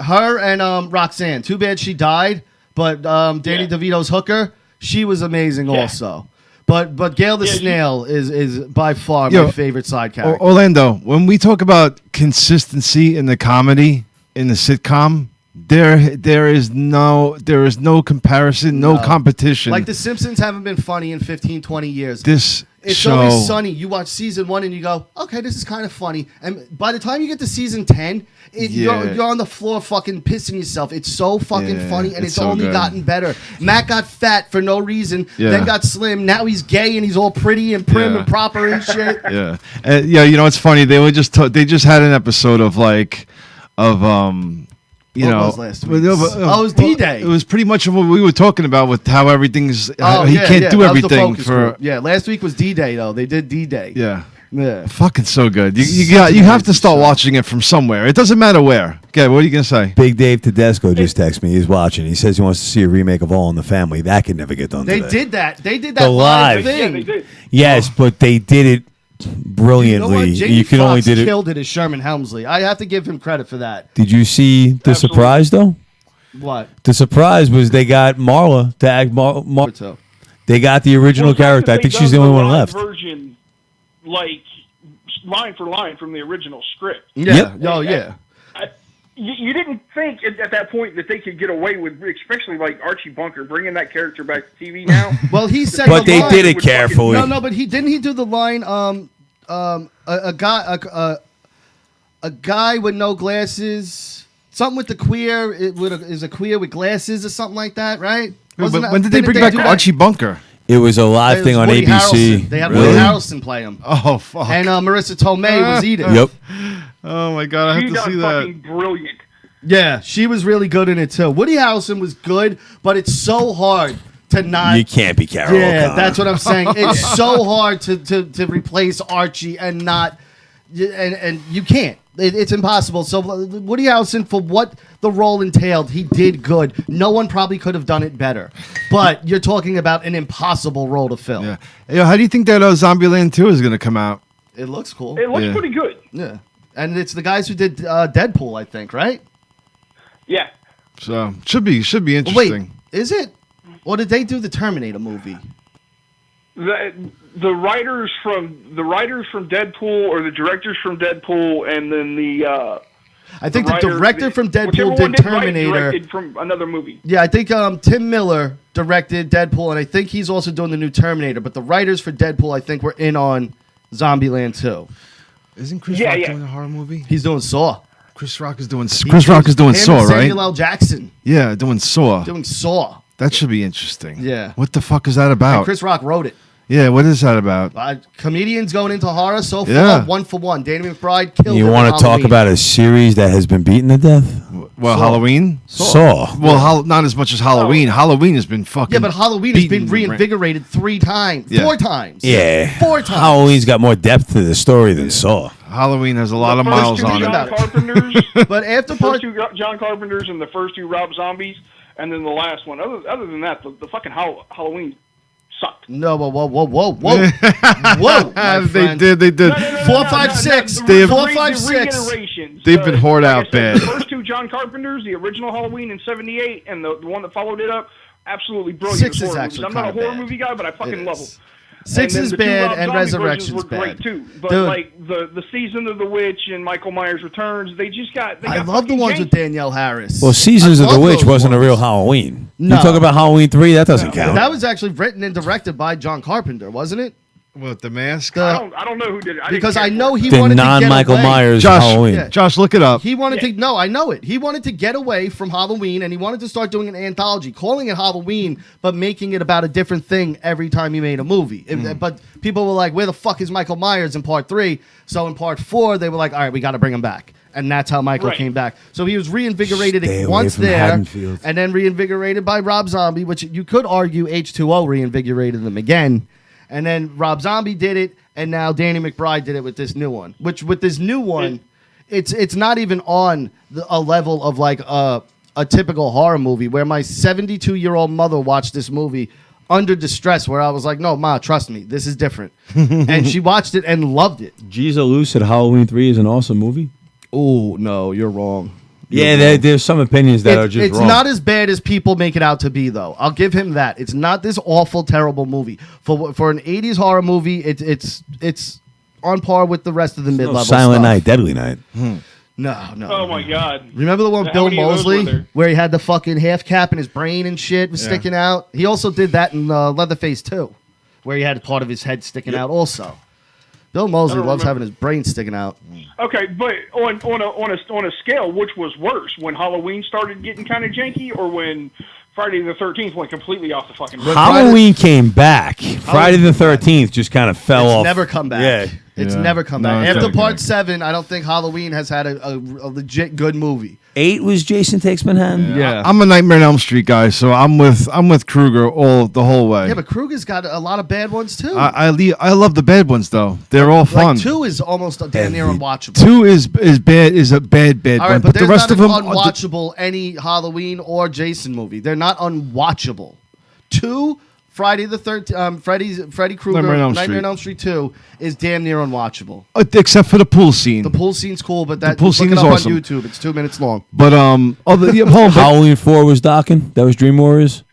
Her and Roxanne. Too bad she died, but Danny Yeah. DeVito's hooker, she was amazing Yeah. also. But Gail the Yeah, Snail is by far Yo, my favorite side character. Orlando, when we talk about consistency in the comedy, in the sitcom, there is no comparison, no competition. Like The Simpsons haven't been funny in 15, 20 years. this It's show. Always Sunny. You watch season 1 and you go, okay, this is kind of funny. And by the time you get to season 10, you're on the floor fucking pissing yourself. It's so fucking funny, and it's so only good. gotten better. Matt got fat for no reason, Yeah. then got slim. Now he's gay and he's all pretty and prim Yeah. and proper and shit. Yeah, yeah. You know, it's funny. They were just they just had an episode of you What know, was last week's? Oh, it was D-Day. It was pretty much of what we were talking about with how everything's. Oh, he yeah, can't yeah, do that was the everything focus for. group. Yeah, last week was D-Day though. They did D-Day. Yeah. Yeah. Fucking so good. You have to start watching it from somewhere. It doesn't matter where. Okay, what are you gonna say? Big Dave Tedesco just texted me. He's watching. He says he wants to see a remake of All in the Family. That can never get done They today. did that. They did The that live live. Yeah, thing. they did. Yes, but they did it You know brilliantly. what? Jamie You can only Foxx did it. killed it as Sherman Helmsley. I have to give him credit for that. Did you see the Absolutely. surprise though? What? The surprise was they got Marla to act. So. They got the original Well, the fact character. that I they think done she's the only one live left. Version, like line for line from the original script. Yeah. Yep. Oh, yeah. You didn't think at that point that they could get away with, especially like Archie Bunker, bringing that character back to TV now. Well, he said But the they line- did it would fucking- carefully. No, but didn't he do the line? A guy with no glasses. Something with the queer. Is a queer with glasses or something like that, right? Wasn't that- When did they didn't bring back do that? Archie Bunker? It was a live It thing was on Woody ABC. Harrelson. They had Really? Woody Harrelson play him, Oh fuck! and Marissa Tomei was Edith. Yep. Oh my god, I have She to done see that. fucking brilliant. Yeah, she was really good in it too. Woody Harrelson was good, but it's so hard to not. You can't be Carol Yeah, O'Connor. that's what I'm saying. It's so hard to replace Archie and not, and you can't. It's impossible. So Woody Harrelson, for what the role entailed, he did good. No one probably could have done it better. But you're talking about an impossible role to fill. Yeah. Yo, how do you think that Zombieland 2 is gonna come out? It looks cool. It looks Yeah. pretty good. Yeah, and it's the guys who did Deadpool, I think, right? Yeah. So should be Wait, interesting. is it? Or did they do the Terminator movie? The writers from Deadpool, or the directors from Deadpool, and then I think the writer- director from whichever Deadpool one did did write, Terminator. directed from another movie. Yeah, I think Tim Miller directed Deadpool, and I think he's also doing the new Terminator. But the writers for Deadpool, I think, were in on Zombieland 2. Isn't Chris Yeah, Rock yeah. doing a horror movie? He's doing Saw. Chris Rock is doing Saw, right? Samuel L. Jackson Yeah, doing Saw. doing Saw. That should be interesting. Yeah. What the fuck is that And about? Chris Rock wrote it. Yeah, what is that about? Comedians going into horror so far, Yeah. 1 for 1. Danny McBride killed it You with want to talk Halloween. about a series that has been beaten to death? Well, Saw. Halloween? Saw. Well, not as much as Halloween. Halloween has been fucking. Yeah, but Halloween has been beaten. reinvigorated 3 times. Yeah. 4 times. Yeah. 4 times. Halloween's got more depth to the story than Saw. Halloween has a lot of The first miles two on John it. about it. Carpenters, But after the part first 2 John Carpenters, and the first 2 Rob Zombies, and then the last one. Other than that, the fucking Halloween sucked. No, whoa, my They friend. did. No, 4, 5, 6. They've- 4, 5, the 6. reiterations. They've been whored like I out said, bad. The first 2 John Carpenters, the original Halloween in '78, and the one that followed it up, absolutely brilliant. 6 is horror movies. actually I'm not a kinda horror bad. movie guy, but I fucking It love is. them. 6 then is the 2 bad Rob and Zombie versions Resurrection's were bad. great too. But Dude. like the Season of the Witch and Michael Myers Returns, they got. I love the ones with Danielle Harris. Well, Seasons I of the love Witch those wasn't a ones. real Halloween. No. You talk about Halloween 3, that doesn't count. That was actually written and directed by John Carpenter, wasn't it? What, the mask? I don't know who did it. I didn't Because care I for know it. he the wanted to get non-Michael away. Myers Josh, Halloween. Yeah. Josh, look it up. He wanted to. No, I know it. He wanted to get away from Halloween, and he wanted to start doing an anthology, calling it Halloween, but making it about a different thing every time he made a movie. But people were like, "Where the fuck is Michael Myers in part 3?" So in part 4, they were like, "All right, we got to bring him back." And that's how Michael Right. came back. So he was reinvigorated Stay away once from there, Haddonfield. and then reinvigorated by Rob Zombie, which you could argue H2O reinvigorated them again. And then Rob Zombie did it, and now Danny McBride did it with this new one. Which with this new one, it's not even on a level of like a typical horror movie where my 72-year-old mother watched this movie under distress, where I was like, "No, Ma, trust me, this is different," and she watched it and loved it. Giza Lou said Halloween 3 is an awesome movie. Oh no, you're wrong. Yeah, there's some opinions that are just It's wrong. not as bad as people make it out to be, though. I'll give him that. It's not this awful, terrible movie. For an 80s horror movie, it's on par with the rest of the mid-level Silent stuff. Night, Deadly Night. No. Oh my god. Remember the one How Bill many of those were Moseley there? where he had the fucking half cap and his brain and shit was sticking out? He also did that in Leatherface too, where he had part of his head sticking out also. Bill Moseley loves having his brain sticking out. Okay, but on a scale, which was worse, when Halloween started getting kind of janky, or when Friday the 13th went completely off the fucking rails? Halloween came back. Friday the 13th just kind of fell off. It's never come back. Yeah. It's Yeah. never come No, back. it's After never part come 7, I don't think Halloween has had a legit good movie. 8 was Jason Takes Manhattan. Yeah. I'm a Nightmare on Elm Street guy, so I'm with Krueger the whole way. Yeah, but Kruger's got a lot of bad ones too. I love the bad ones though. They're all fun. Like 2 is almost damn near unwatchable. 2 is a bad All right, one, but the there's rest not of them unwatchable any Halloween or Jason movie. They're not unwatchable. 2, Friday the 13th, Freddy Krueger, Nightmare on Elm Street 2 is damn near unwatchable. except for the pool scene. The pool scene's cool, but that pool look scene it is up awesome. on YouTube. It's 2 minutes long. But Halloween 4 was Docking. That was Dream Warriors.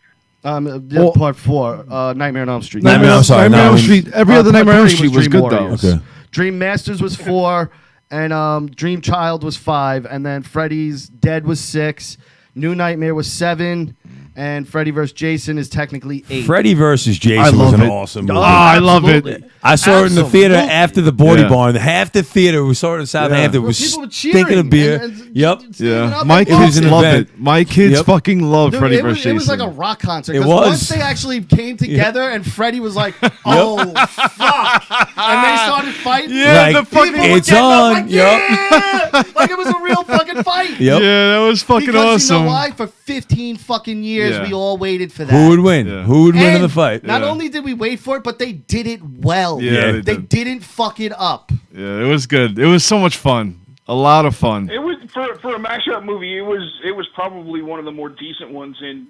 Part 4, Nightmare on Elm Street. Nightmare on Elm Street. Every other Nightmare on Elm Street was Dream good though. Warriors. Okay. Dream Masters was 4, and Dream Child was 5, and then Freddy's Dead was 6, New Nightmare was 7, and Freddy vs. Jason is technically 8. Freddy versus I Jason was love an it. awesome Oh, movie. I love it. Absolutely. I saw it in the theater Absolutely. after the Bordy Yeah. Barn. Half the theater, we saw it in Southampton, Well, was people were stinking cheering of beer. and Yep. standing Yeah, up my and It was kids an walking. love event. it. My kids Yep. fucking love Dude, Freddy it vs. was Jason. like a rock concert. It 'Cause was. once they actually came together and Freddie was like, "Oh fuck," and they started fighting. Yeah, the fucking- People were it's getting up on. like, Yep. yeah! Like it was a real fucking fight. Yep. Yeah, that was fucking Because awesome. you know why? For 15 fucking years, Yeah. we all waited for that. Who would win? Yeah. Who would win in And the fight? Not Yeah. only did we wait for it, but they did it well. Yeah, they they did. didn't fuck it up. Yeah, it was good. It was so much fun. A lot of fun. It was for a mashup movie. It was probably one of the more decent ones in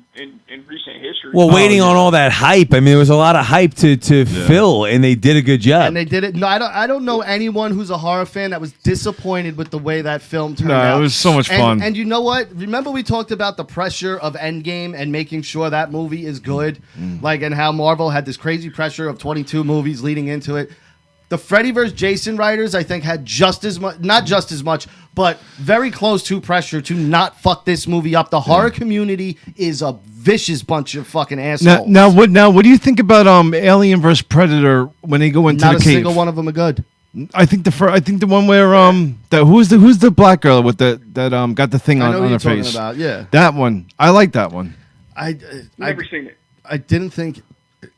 recent history. Well, waiting yeah. on all that hype. I mean, there was a lot of hype to fill, and they did a good job. And they did it. No, I don't know anyone who's a horror fan that was disappointed with the way that film turned No, out. it was so much fun. And you know what? Remember we talked about the pressure of Endgame and making sure that movie is good, like, and how Marvel had this crazy pressure of 22 movies leading into it. The Freddy vs. Jason writers, I think, had just as much, not just as much, but very close to pressure to not fuck this movie up. The horror community is a vicious bunch of fucking assholes. Now what do you think about Alien vs Predator when they go into Not the a cave? single one of them are good. I think the one where who's the black girl with that got the thing I on, know on what her you're talking face. about. Yeah, That one. I like that one. Never seen it. I didn't think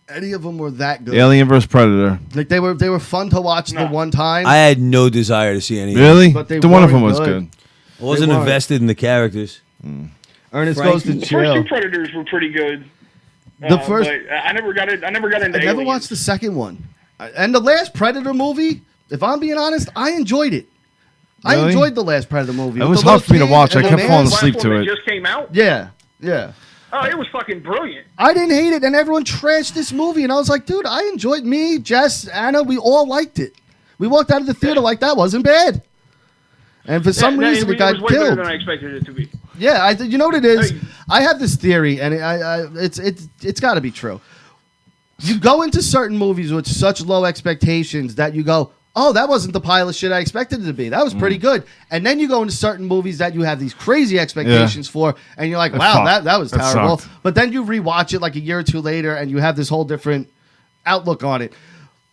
any of them were that good. Alien vs Predator. Like they were fun to watch the one time. I had no desire to see any. Really? But they The one of them weren't was good. good. I wasn't They weren't. invested in the characters. Ernest Frankie. goes to The first jail. two Predators were pretty good. The first- but I never got it. I never got into. I never Aliens. watched the second one. And the last Predator movie, if I'm being honest, I enjoyed it. I Really? enjoyed the last Predator movie. It With was the hard for me to little watch. kid I and kept the falling man. asleep Last to one that it. just came out. Yeah. Oh, it was fucking brilliant. I didn't hate it, and everyone trashed this movie, and I was like, dude, I enjoyed me, Jess, Anna, we all liked it. We walked out of the theater like that wasn't bad. And for some reason, it got was way better killed. than I expected it to be. Yeah, you know what it is? Hey. I have this theory, and it's got to be true. You go into certain movies with such low expectations that you go, oh, that wasn't the pile of shit I expected it to be. That was pretty good. And then you go into certain movies that you have these crazy expectations for, and you're like, That wow, fucked. that was That terrible. sucked. But then you rewatch it like a year or two later, and you have this whole different outlook on it.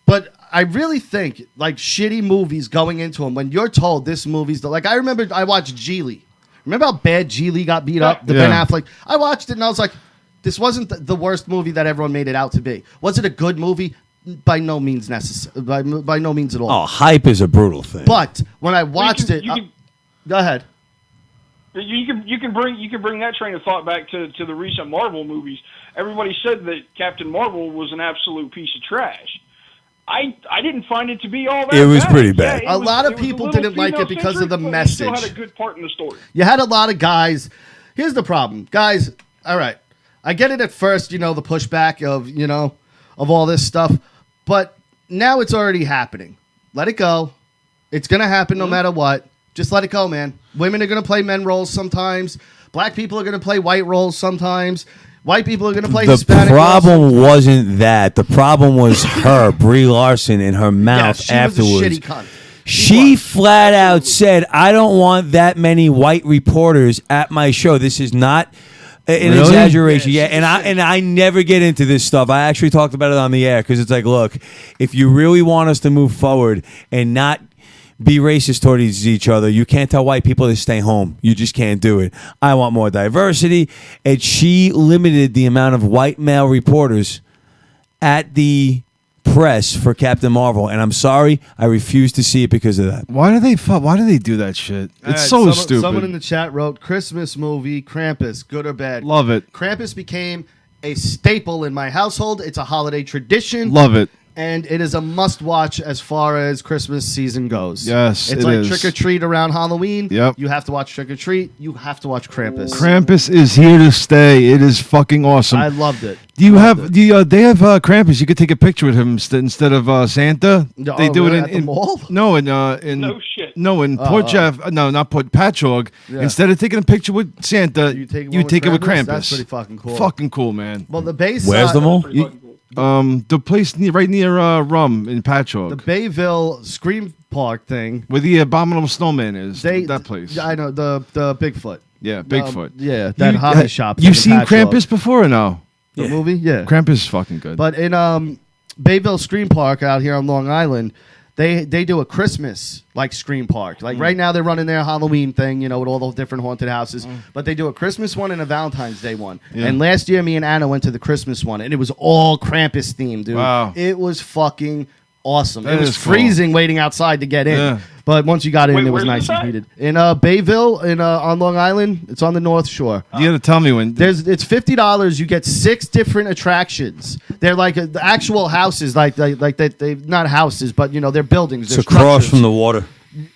But I really think, like, shitty movies going into them, when you're told this movie's like, I remember I watched Geely. Remember how bad Geely got beat up? The Ben Yeah. Affleck. I watched it and I was like, this wasn't the worst movie that everyone made it out to be. Was it a good movie? By no means necessary. By no means at all. Oh, hype is a brutal thing. But when I watched it, You can, go ahead. you can bring that train of thought back to the recent Marvel movies. Everybody said that Captain Marvel was an absolute piece of trash. I didn't find it to be all that. It was bad. pretty bad. Yeah, A lot of it was people little didn't like it because of the female-centric, but it still message. had a good part in the story. You had a lot of guys. Here's the problem, guys. All right, I get it at first. The pushback of all this stuff, but now it's already happening. Let it go. It's gonna happen no matter what. Just let it go, man. Women are gonna play men roles sometimes. Black people are gonna play white roles sometimes. White people are gonna play the Hispanic roles. problem wasn't that. The problem was her, Brie Larson, in her Yeah, mouth she afterwards. was a shitty cunt. She flat out said, I don't want that many white reporters at my show. This is not An Really? exaggeration, Yeah, yeah. And I never get into this stuff. I actually talked about it on the air because it's like, look, if you really want us to move forward and not be racist towards each other, you can't tell white people to stay home. You just can't do it. I want more diversity. And she limited the amount of white male reporters at the press for Captain Marvel, and I'm sorry, I refuse to see it because of that. Why do they do that shit? It's so stupid. Someone in the chat wrote, Christmas movie, Krampus, good or bad? Love it. Krampus became a staple in my household. It's a holiday tradition. Love it. And it is a must-watch as far as Christmas season goes. Yes, it's it like is. Trick or Treat around Halloween. Yep. You have to watch Trick or Treat. You have to watch Krampus. Krampus is here to stay. It is fucking awesome. I loved it. They have Krampus. You could take a picture with him instead of Santa. Oh, They do really? it At the mall? No, in No shit. No, in Port Jeff. No, not Port Patchogue. Yeah. Instead of taking a picture with Santa, You take you take it with Krampus? Krampus. That's pretty fucking cool. Fucking cool, man. Well, the base. Where's the mall? Pretty fucking cool. The place right near Rum in The Patchogue, Bayville Scream Park thing. where the Abominable Snowman is. They that place. I know the Bigfoot. Yeah, Bigfoot. Yeah, that hobby shop. You've in seen Patchogue. Krampus before or no? The movie? Yeah. Krampus is fucking good. But in Bayville Scream Park out here on Long Island, they do a Christmas like Scream Park. Like right now they're running their Halloween thing, with all those different haunted houses. But they do a Christmas one and a Valentine's Day one. Yeah. And last year me and Anna went to the Christmas one and it was all Krampus themed, dude. Wow. It was fucking awesome. That It was is cool. freezing waiting outside to get in. Yeah. But once you got in, Wait, it was where's nice this and at? heated. In Bayville, on Long Island, it's on the North Shore. You gotta tell me when. It's $50. You get 6 different attractions. They're like the actual houses, like they not houses, but they're buildings. It's They're across structures. from the water.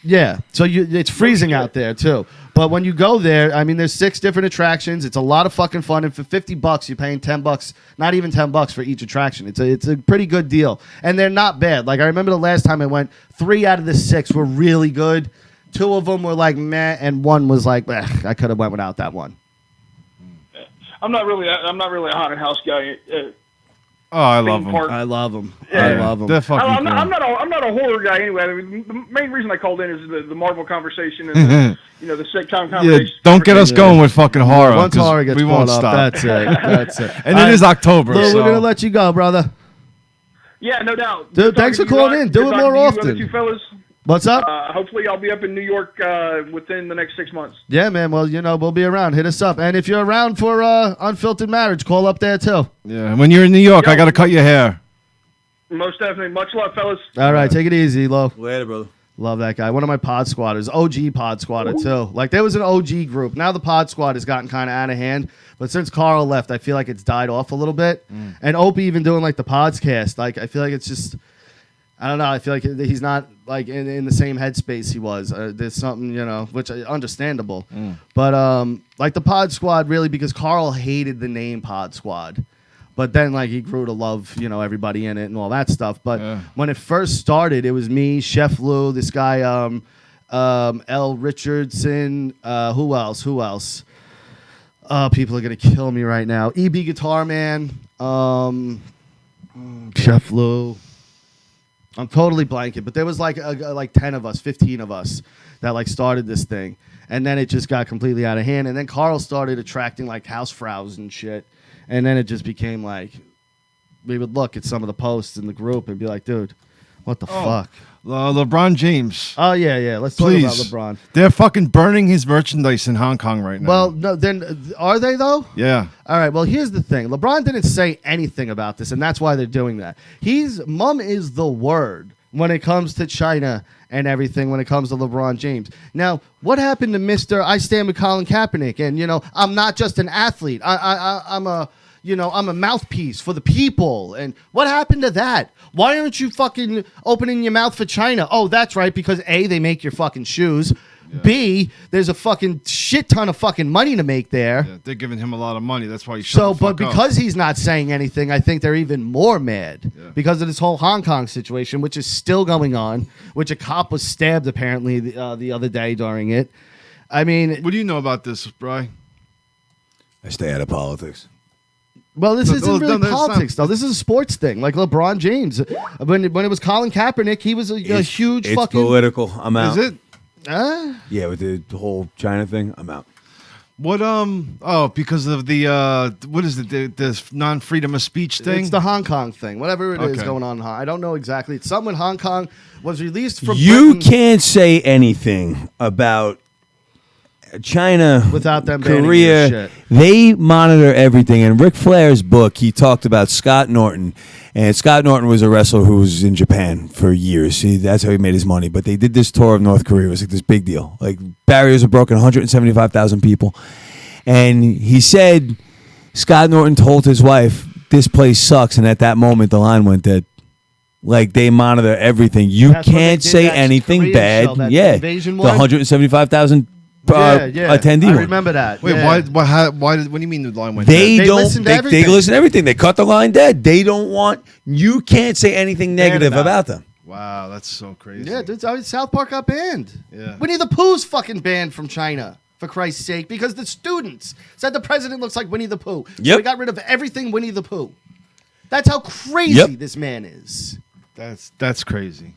Yeah, so it's freezing out there too. But when you go there, I mean, there's 6 different attractions. It's a lot of fucking fun, and for $50, you're paying $10, not even $10 for each attraction. It's a pretty good deal, and they're not bad. Like I remember the last time I went, 3 out of the 6 were really good. 2 of them were like meh, and 1 was like, I could have went without that one. I'm not really a haunted house guy. Oh, I love theme them. park. I love them. Yeah. I love them. They're fucking I'm cool. not a horror guy anyway. I mean, the main reason I called in is the Marvel conversation and the sitcom Yeah, conversation. don't get us going with fucking horror. Once 'cause horror gets we caught won't up, stop. that's it. That's it. And it is October. Lou, so. we're gonna let you go, brother. Yeah, no doubt. Dude, Good thanks for talking to you, calling in. Rod. Do Good it talking more to you, often. other two fellas. What's up? Hopefully, I'll be up in New York within the next 6 months. Yeah, man. Well, we'll be around. Hit us up. And if you're around for Unfiltered Marriage, call up there too. Yeah, when you're in New York, I gotta cut your hair. Most definitely. Much love, fellas. All right, take it easy, Lo. Later, brother. Love that guy. One of my pod squatters, OG pod squatter too. Like there was an OG group. Now the pod squad has gotten kind of out of hand. But since Carl left, I feel like it's died off a little bit. And Opie even doing like the podcast. Like I feel like it's just, I don't know. I feel like he's not like in the same headspace he was. There's something which understandable. But like the pod squad really because Carl hated the name pod squad. But then, like, he grew to love, everybody in it and all that stuff. But when it first started, it was me, Chef Lou, this guy, L. Richardson. Who else? People are going to kill me right now. EB Guitar Man, Chef Lou. I'm totally blanking. But there was, like 10 of us, 15 of us that, like, started this thing. And then it just got completely out of hand. And then Carl started attracting, like, housefraus and shit. And then it just became like, we would look at some of the posts in the group and be like, dude, what the fuck? LeBron James. Oh, yeah. Let's talk Please. about LeBron. They're fucking burning his merchandise in Hong Kong right now. Well, no, then are they, though? Yeah. All right, well, here's the thing. LeBron didn't say anything about this, and that's why they're doing that. Mum is the word when it comes to China and everything when it comes to LeBron James. Now, what happened to Mr. I stand with Colin Kaepernick? And, I'm not just an athlete. I'm a mouthpiece for the people. And what happened to that? Why aren't you fucking opening your mouth for China? Oh, that's right, because A, they make your fucking shoes. Yeah. B, there's a fucking shit ton of fucking money to make there. Yeah, they're giving him a lot of money. That's why he shut the fuck but up. because he's not saying anything, I think they're even more mad because of this whole Hong Kong situation, which is still going on, which a cop was stabbed apparently the other day during it. I mean, what do you know about this, Bri? I stay out of politics. Well, this isn't really it's politics, though. This is a sports thing, like LeBron James. When it was Colin Kaepernick, he was a huge it's fucking... political. I'm out. Is it? Yeah, with the whole China thing, I'm out. What because of the what is it, the non-freedom of speech thing? It's the Hong Kong thing, whatever it is Okay. going on. I don't know exactly. It's something in Hong Kong was released from You Britain can't say anything about China, without them banning Korea. your shit. They monitor everything. In Ric Flair's book, he talked about Scott Norton. And Scott Norton was a wrestler who was in Japan for years. That's how he made his money. But they did this tour of North Korea. It was like this big deal. Like barriers were broken, 175,000 people. And he said Scott Norton told his wife, "This place sucks." And at that moment, the line went dead. Like they monitor everything. You That's when they can't did say that anything Korean bad. show, that Yeah, invasion the one? 175,000 attendee I one. remember that. Wait, yeah. why did? What do you mean the line went? They They don't. listen to They everything. listen to everything. They cut the line dead. They don't want. You can't say anything negative about about them. Wow, that's so crazy. Yeah, dude, South Park got banned. Yeah. Winnie the Pooh's fucking banned from China, for Christ's sake, because the students said the president looks like Winnie the Pooh. So Yep. we got rid of everything Winnie the Pooh. That's how crazy Yep. this man is. That's crazy.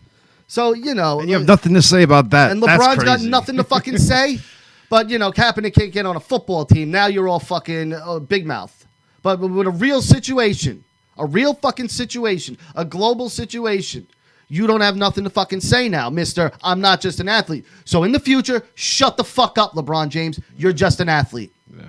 So, you know. And you have nothing to say about that. And That's LeBron's got crazy. nothing to fucking say. But, you know, Kaepernick can't get on a football team. Now you're all fucking big mouth. But with a real situation, a real fucking situation, a global situation, you don't have nothing to fucking say now, mister. I'm not just an athlete. So in the future, shut the fuck up, LeBron James. You're just an athlete. Yeah.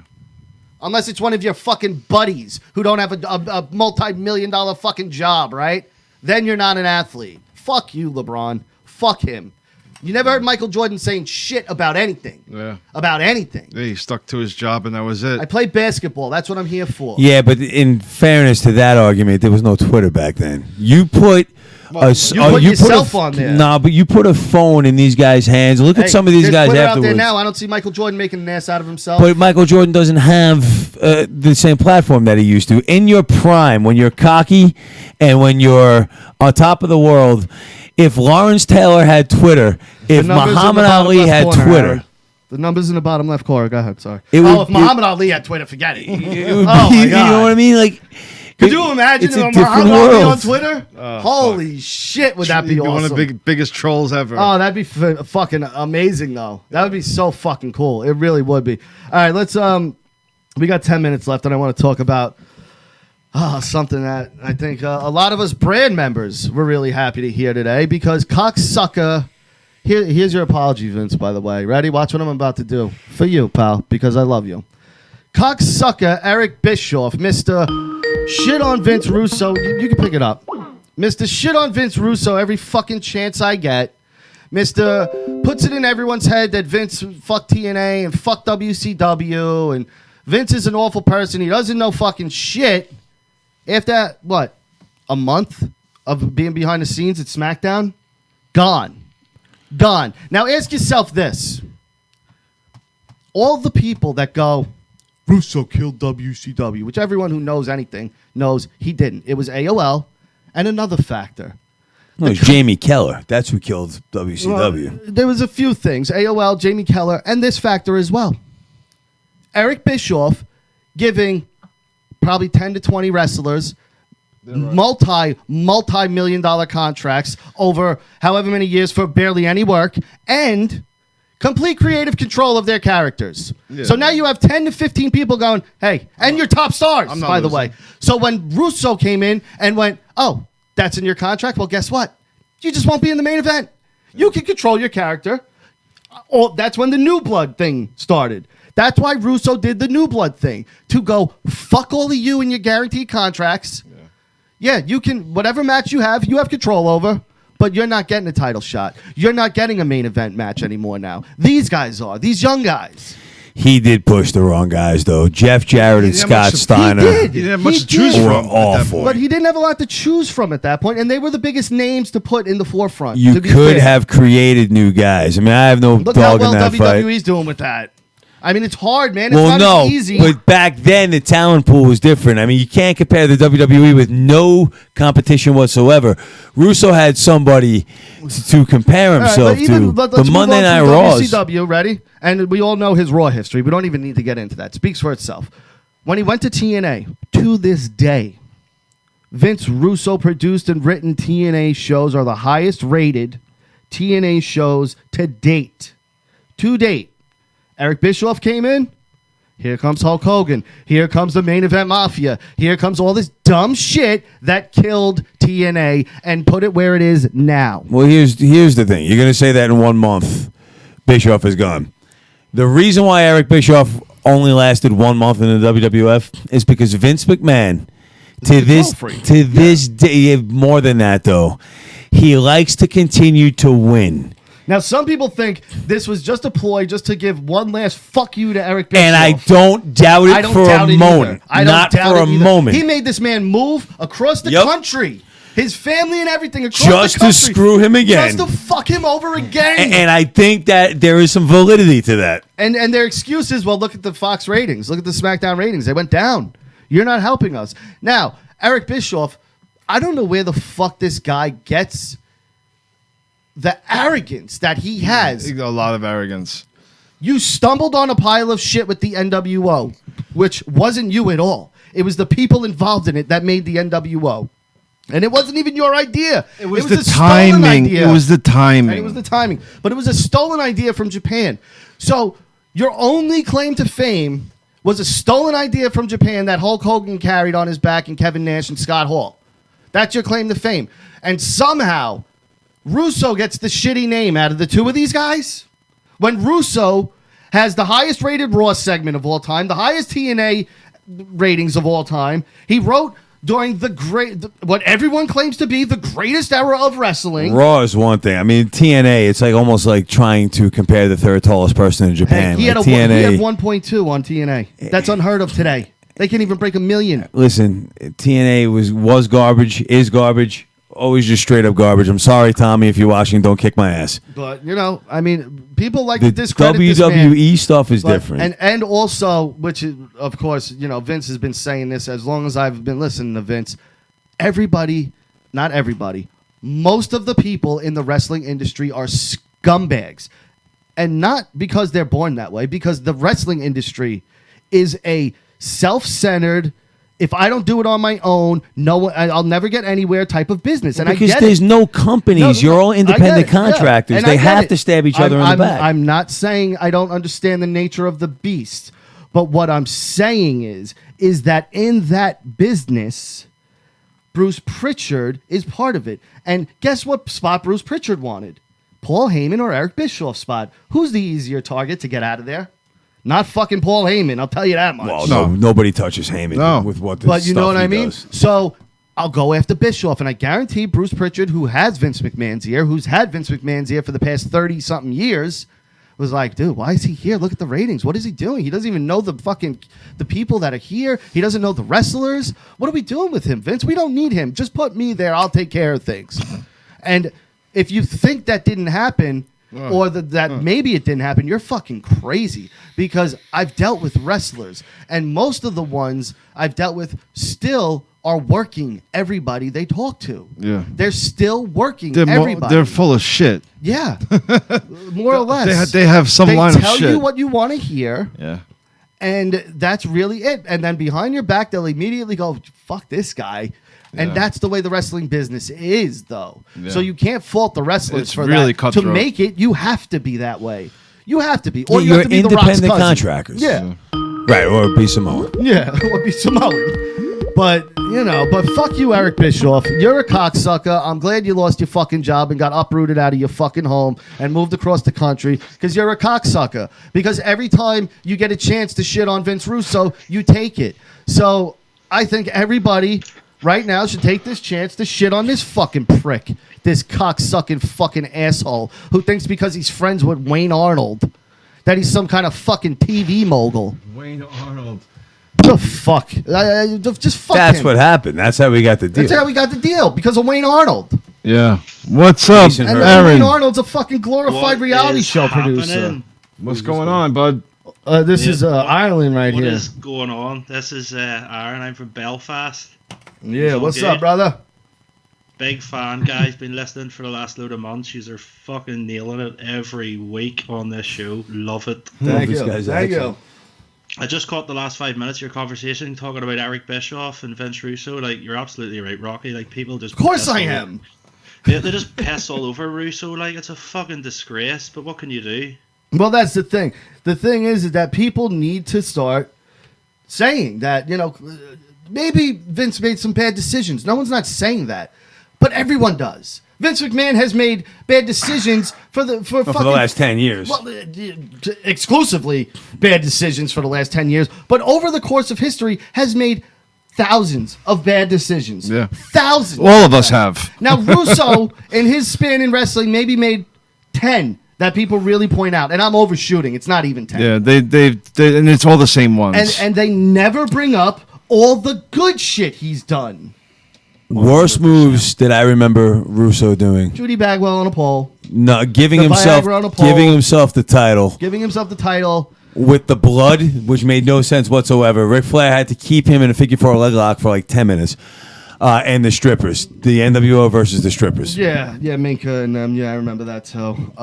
Unless it's one of your fucking buddies who don't have a multi-million-dollar fucking job, right? Then you're not an athlete. Fuck you, LeBron. Fuck him. You never heard Michael Jordan saying shit about anything. Yeah. About anything. Yeah, he stuck to his job, and that was it. I play basketball. That's what I'm here for. Yeah, but in fairness to that argument, there was no Twitter back then. You put. You put yourself on there. Nah, but you put a phone in these guys' hands. Look at Hey, some of these there's guys Twitter afterwards. out there now. I don't see Michael Jordan making an ass out of himself. But Michael Jordan doesn't have the same platform that he used to. In your prime, when you're cocky and when you're on top of the world, if Lawrence Taylor had Twitter, if The numbers in Muhammad the bottom Ali left had corner, Twitter, Aaron. The numbers in the bottom left corner. Go ahead. Sorry. It would- if Muhammad Ali had Twitter, forget it. it would Oh, be, my you know God. what I mean? Like, Could you imagine it's a if different Muhammad Ali on world. Twitter? Holy shit, would that be One awesome? of the biggest trolls ever. Oh, that'd be fucking amazing, though. That would be so fucking cool. It really would be. All right, let's we got 10 minutes left, and I want to talk about something that I think a lot of us brand members were really happy to hear today, because cocksucker. Here's your apology, Vince, by the way. Ready? Watch what I'm about to do. For you, pal, because I love you. Cocksucker Eric Bischoff, Mr. Shit on Vince Russo. You can pick it up. Mr. Shit on Vince Russo every fucking chance I get. Mr. Puts it in everyone's head that Vince fucked TNA and fucked WCW and Vince is an awful person. He doesn't know fucking shit. After, what, a month of being behind the scenes at SmackDown? Gone. Now ask yourself this. All the people that go, Russo killed WCW, which everyone who knows anything knows he didn't. It was AOL and another factor. no, it's Jamie Keller. That's who killed WCW. Well, there was a few things. AOL, Jamie Keller, and this factor as well. Eric Bischoff giving probably 10 to 20 wrestlers multi-million dollar contracts over however many years for barely any work and complete creative control of their characters. Yeah. So now you have 10 to 15 people going, hey, and your top stars, I'm not by the losing. way. So when Russo came in and went, oh, that's in your contract? Well, guess what? You just won't be in the main event. You can control your character. Oh, that's when the New Blood thing started. That's why Russo did the New Blood thing, to go, fuck all of you and your guaranteed contracts. Yeah, you can, whatever match you have control over, but you're not getting a title shot. You're not getting a main event match anymore now. These guys are, these young guys. He did push the wrong guys, though. Jeff Jarrett and He didn't have Scott much- Steiner. He did. He didn't have much He to choose did. Were from. at that awful. point. But he didn't have a lot to choose from at that point, and they were the biggest names to put in the forefront. You to be could fair. have created new guys. I mean, I have no Look how dog well in that fight. WWE's doing with that. I mean, it's hard, man. It's Well, not no, as easy. but back then the talent pool was different. I mean, you can't compare the WWE with no competition whatsoever. Russo had somebody to compare All right, himself but even- to. let's The move Monday on Night from Raws. WCW, ready? And we all know his Raw history. We don't even need to get into that. Speaks for itself. When he went to TNA, to this day, Vince Russo produced and written TNA shows are the highest rated TNA shows to date. To date. Eric Bischoff came in, Here comes Hulk Hogan. Here comes the Main Event Mafia. Here comes all this dumb shit that killed TNA and put it where it is now. Well, here's the thing. You're going to say that in 1 month, Bischoff is gone. The reason why Eric Bischoff only lasted 1 month in the WWF is because Vince McMahon, to this day, more than that though, he likes to continue to win. Now, some people think this was just a ploy just to give one last fuck you to Eric Bischoff. And I don't doubt it for a moment. Not for a moment. He made this man move across the country. His family and everything across just the country. Just to screw him again. Just to fuck him over again. And I think that there is some validity to that. And their excuse is, well, look at the Fox ratings. Look at the SmackDown ratings. They went down. You're not helping us. Now, Eric Bischoff, I don't know where the fuck this guy gets the arrogance that he has. A lot of arrogance. You stumbled on a pile of shit with the NWO, which wasn't you at all. It was the people involved in it that made the NWO. And it wasn't even your idea. It was the timing. It was the timing. And it was the timing. But it was a stolen idea from Japan. So your only claim to fame was a stolen idea from Japan that Hulk Hogan carried on his back and Kevin Nash and Scott Hall. That's your claim to fame. And somehow Russo gets the shitty name out of the two of these guys. When Russo has the highest rated Raw segment of all time, the highest TNA ratings of all time. He wrote during what everyone claims to be the greatest era of wrestling. Raw is one thing. I mean, TNA, it's like almost like trying to compare the third tallest person in Japan. He, like had, TNA, he had 1.2 on TNA. That's unheard of today. They can't even break 1 million. Listen, TNA was garbage, is garbage, always just straight up garbage. I'm sorry, Tommy, if you're watching, don't kick my ass. But, you know, I mean, people like the to discredit WWE this man, stuff is different. And also, which is, of course, you know, Vince has been saying this as long as I've been listening to Vince. Everybody, not everybody, most of the people in the wrestling industry are scumbags. And not because they're born that way, because the wrestling industry is a self-centered, if I don't do it on my own, I'll never get anywhere type of business. And because I get there's no companies. You're all independent contractors. Yeah. They have to stab each other in the back. I'm not saying I don't understand the nature of the beast. But what I'm saying is that in that business, Bruce Pritchard is part of it. And guess what spot Bruce Pritchard wanted? Paul Heyman or Eric Bischoff's spot. Who's the easier target to get out of there? Not fucking Paul Heyman, I'll tell you that much. Well, no, nobody touches Heyman with what this But you know what I mean? Does. So I'll go after Bischoff, and I guarantee Bruce Pritchard, who has Vince McMahon's ear, who's had Vince McMahon's ear for the past 30-something years, was like, dude, why is he here? Look at the ratings. What is he doing? He doesn't even know the people that are here. He doesn't know the wrestlers. What are we doing with him, Vince? We don't need him. Just put me there. I'll take care of things. And if you think that didn't happen, or that maybe it didn't happen, you're fucking crazy. Because I've dealt with wrestlers, and most of the ones I've dealt with still are working everybody they talk to. Yeah. They're still working everybody. They're full of shit. Yeah. More or less. They have some line of shit. They tell you what you want to hear. Yeah. And that's really it. And then behind your back, they'll immediately go, fuck this guy. And that's the way the wrestling business is, though. Yeah. So you can't fault the wrestlers for really that. Cutthroat. To make it, you have to be that way. You have to be. Or you're have to be independent the Rock's contractors. Yeah. Right, or be Samoan. Yeah, or be Samoan. But, you know, fuck you, Eric Bischoff. You're a cocksucker. I'm glad you lost your fucking job and got uprooted out of your fucking home and moved across the country because you're a cocksucker. Because every time you get a chance to shit on Vince Russo, you take it. So I think everybody right now should take this chance to shit on this fucking prick, this cocksucking fucking asshole who thinks because he's friends with Wayne Arnold that he's some kind of fucking TV mogul. Wayne Arnold. The fuck? Just fuck That's him. what happened. That's how we got the deal. That's how we got the deal, because of Wayne Arnold. Yeah. What's up, And Aaron? Wayne Arnold's a fucking glorified reality show producer. What's going on, bud? This is Ireland right here. What is going on? This is Aaron. I'm from Belfast. Yeah, what's up, brother? Big fan, guys. Been listening for the last load of months. You're fucking nailing it every week on this show. Love it. Thank you. I just caught the last 5 minutes of your conversation talking about Eric Bischoff and Vince Russo. Like, you're absolutely right, Rocky. Like, people just... Of course I am. They just piss all over Russo. Like, it's a fucking disgrace. But what can you do? Well, that's the thing. The thing is that people need to start saying that, maybe Vince made some bad decisions. No one's not saying that, but everyone does. Vince McMahon has made bad decisions for the last 10 years. Well, exclusively bad decisions for the last 10 years, but over the course of history has made thousands of bad decisions. Yeah. Thousands. All of us have. Now, Russo, in his span in wrestling, maybe made 10 that people really point out. And I'm overshooting. It's not even 10. Yeah, they and it's all the same ones. And they never bring up all the good shit he's done. Worst moves that I remember Russo doing. Judy Bagwell on a pole. No, giving The himself Viagra on a pole. the title Giving himself the title. with the blood, which made no sense whatsoever. Ric Flair had to keep him in a figure 4 leg lock for like 10 minutes. And the strippers, the NWO versus the strippers. Yeah, Minka and them. Yeah, I remember that too.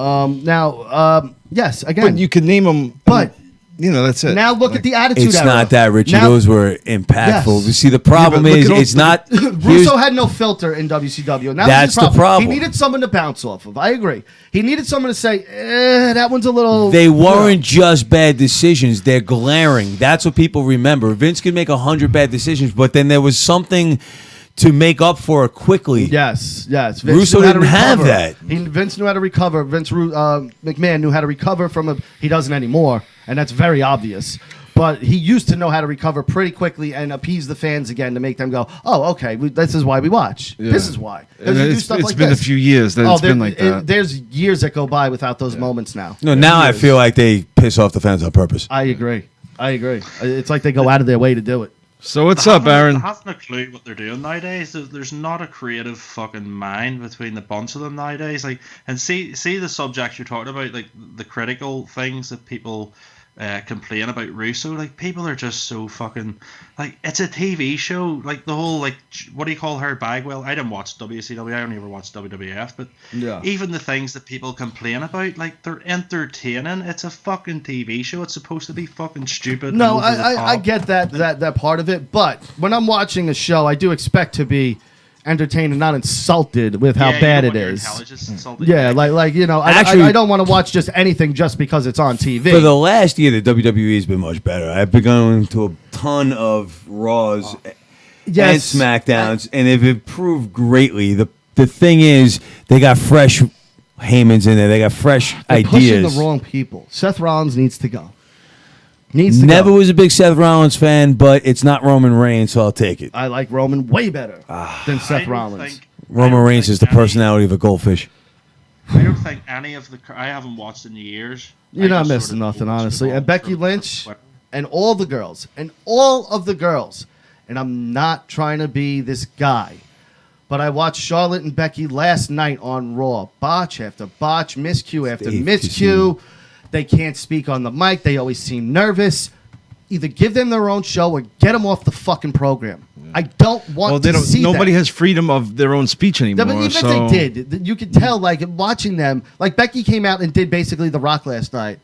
Yes, again. But you could name them. But that's it. now look at the Attitude It's Era. not that, Richie. Now- Those were impactful. Yes. You see, the problem Yeah, but look is at all- it's not. Russo had no filter in WCW. And that That's was his the problem. He needed someone to bounce off of. I agree. He needed someone to say, that one's a little... They weren't just bad decisions. They're glaring. That's what people remember. Vince could make 100 bad decisions, but then there was something to make up for it quickly. Yes. Vince Russo knew how to didn't have recover. that. Vince knew how to recover. McMahon knew how to recover from a... He doesn't anymore, and that's very obvious. But he used to know how to recover pretty quickly and appease the fans again to make them go, oh, okay, this is why we watch. Yeah. This is why. 'Cause And you do it's stuff like been this. a few years that it's been like that. There's years that go by without those moments now. No, now I feel like they piss off the fans on purpose. I agree. It's like they go out of their way to do it. So what's up, Aaron? I haven't a clue what they're doing nowadays. There's not a creative fucking mind between the bunch of them nowadays. Like, and see the subjects you're talking about, like the critical things that people complain about Russo. Like, people are just so fucking like, it's a TV show. Like the whole, like, what do you call her, Bagwell? I didn't watch WCW. I only ever watched WWF. But Yeah. even the things that people complain about, like, they're entertaining. It's a fucking TV show. It's supposed to be fucking stupid. No, and over the I top. get that part of it, but when I'm watching a show, I do expect to be entertained and not insulted with how Yeah, you bad don't it want your is. intelligence insulted. Yeah, Actually- I don't want to watch just anything just because it's on TV. For the last year, the WWE has been much better. I've been going to a ton of Raws Yes. and SmackDowns, and they've improved greatly. The thing is, they got fresh Heymans in there. They got fresh They're pushing ideas. the wrong people. Seth Rollins needs to go. Never was a big Seth Rollins fan, but it's not Roman Reigns, so I'll take it. I like Roman way better than I Seth don't Rollins. think- I Roman don't Reigns think is the any- personality of a goldfish. I don't think any of the. I haven't watched in years. You're I not just missing sort of nothing, watched honestly. them all And Becky from- Lynch from- and all of the girls, and I'm not trying to be this guy, but I watched Charlotte and Becky last night on Raw. Botch after botch, miscue after Dave miscue. They can't speak on the mic. They always seem nervous. Either give them their own show or get them off the fucking program. I don't want Well, to see nobody that. has freedom of their own speech anymore. Yeah, but even so if they did, you could tell, like, watching them, like, Becky came out and did basically The Rock last night.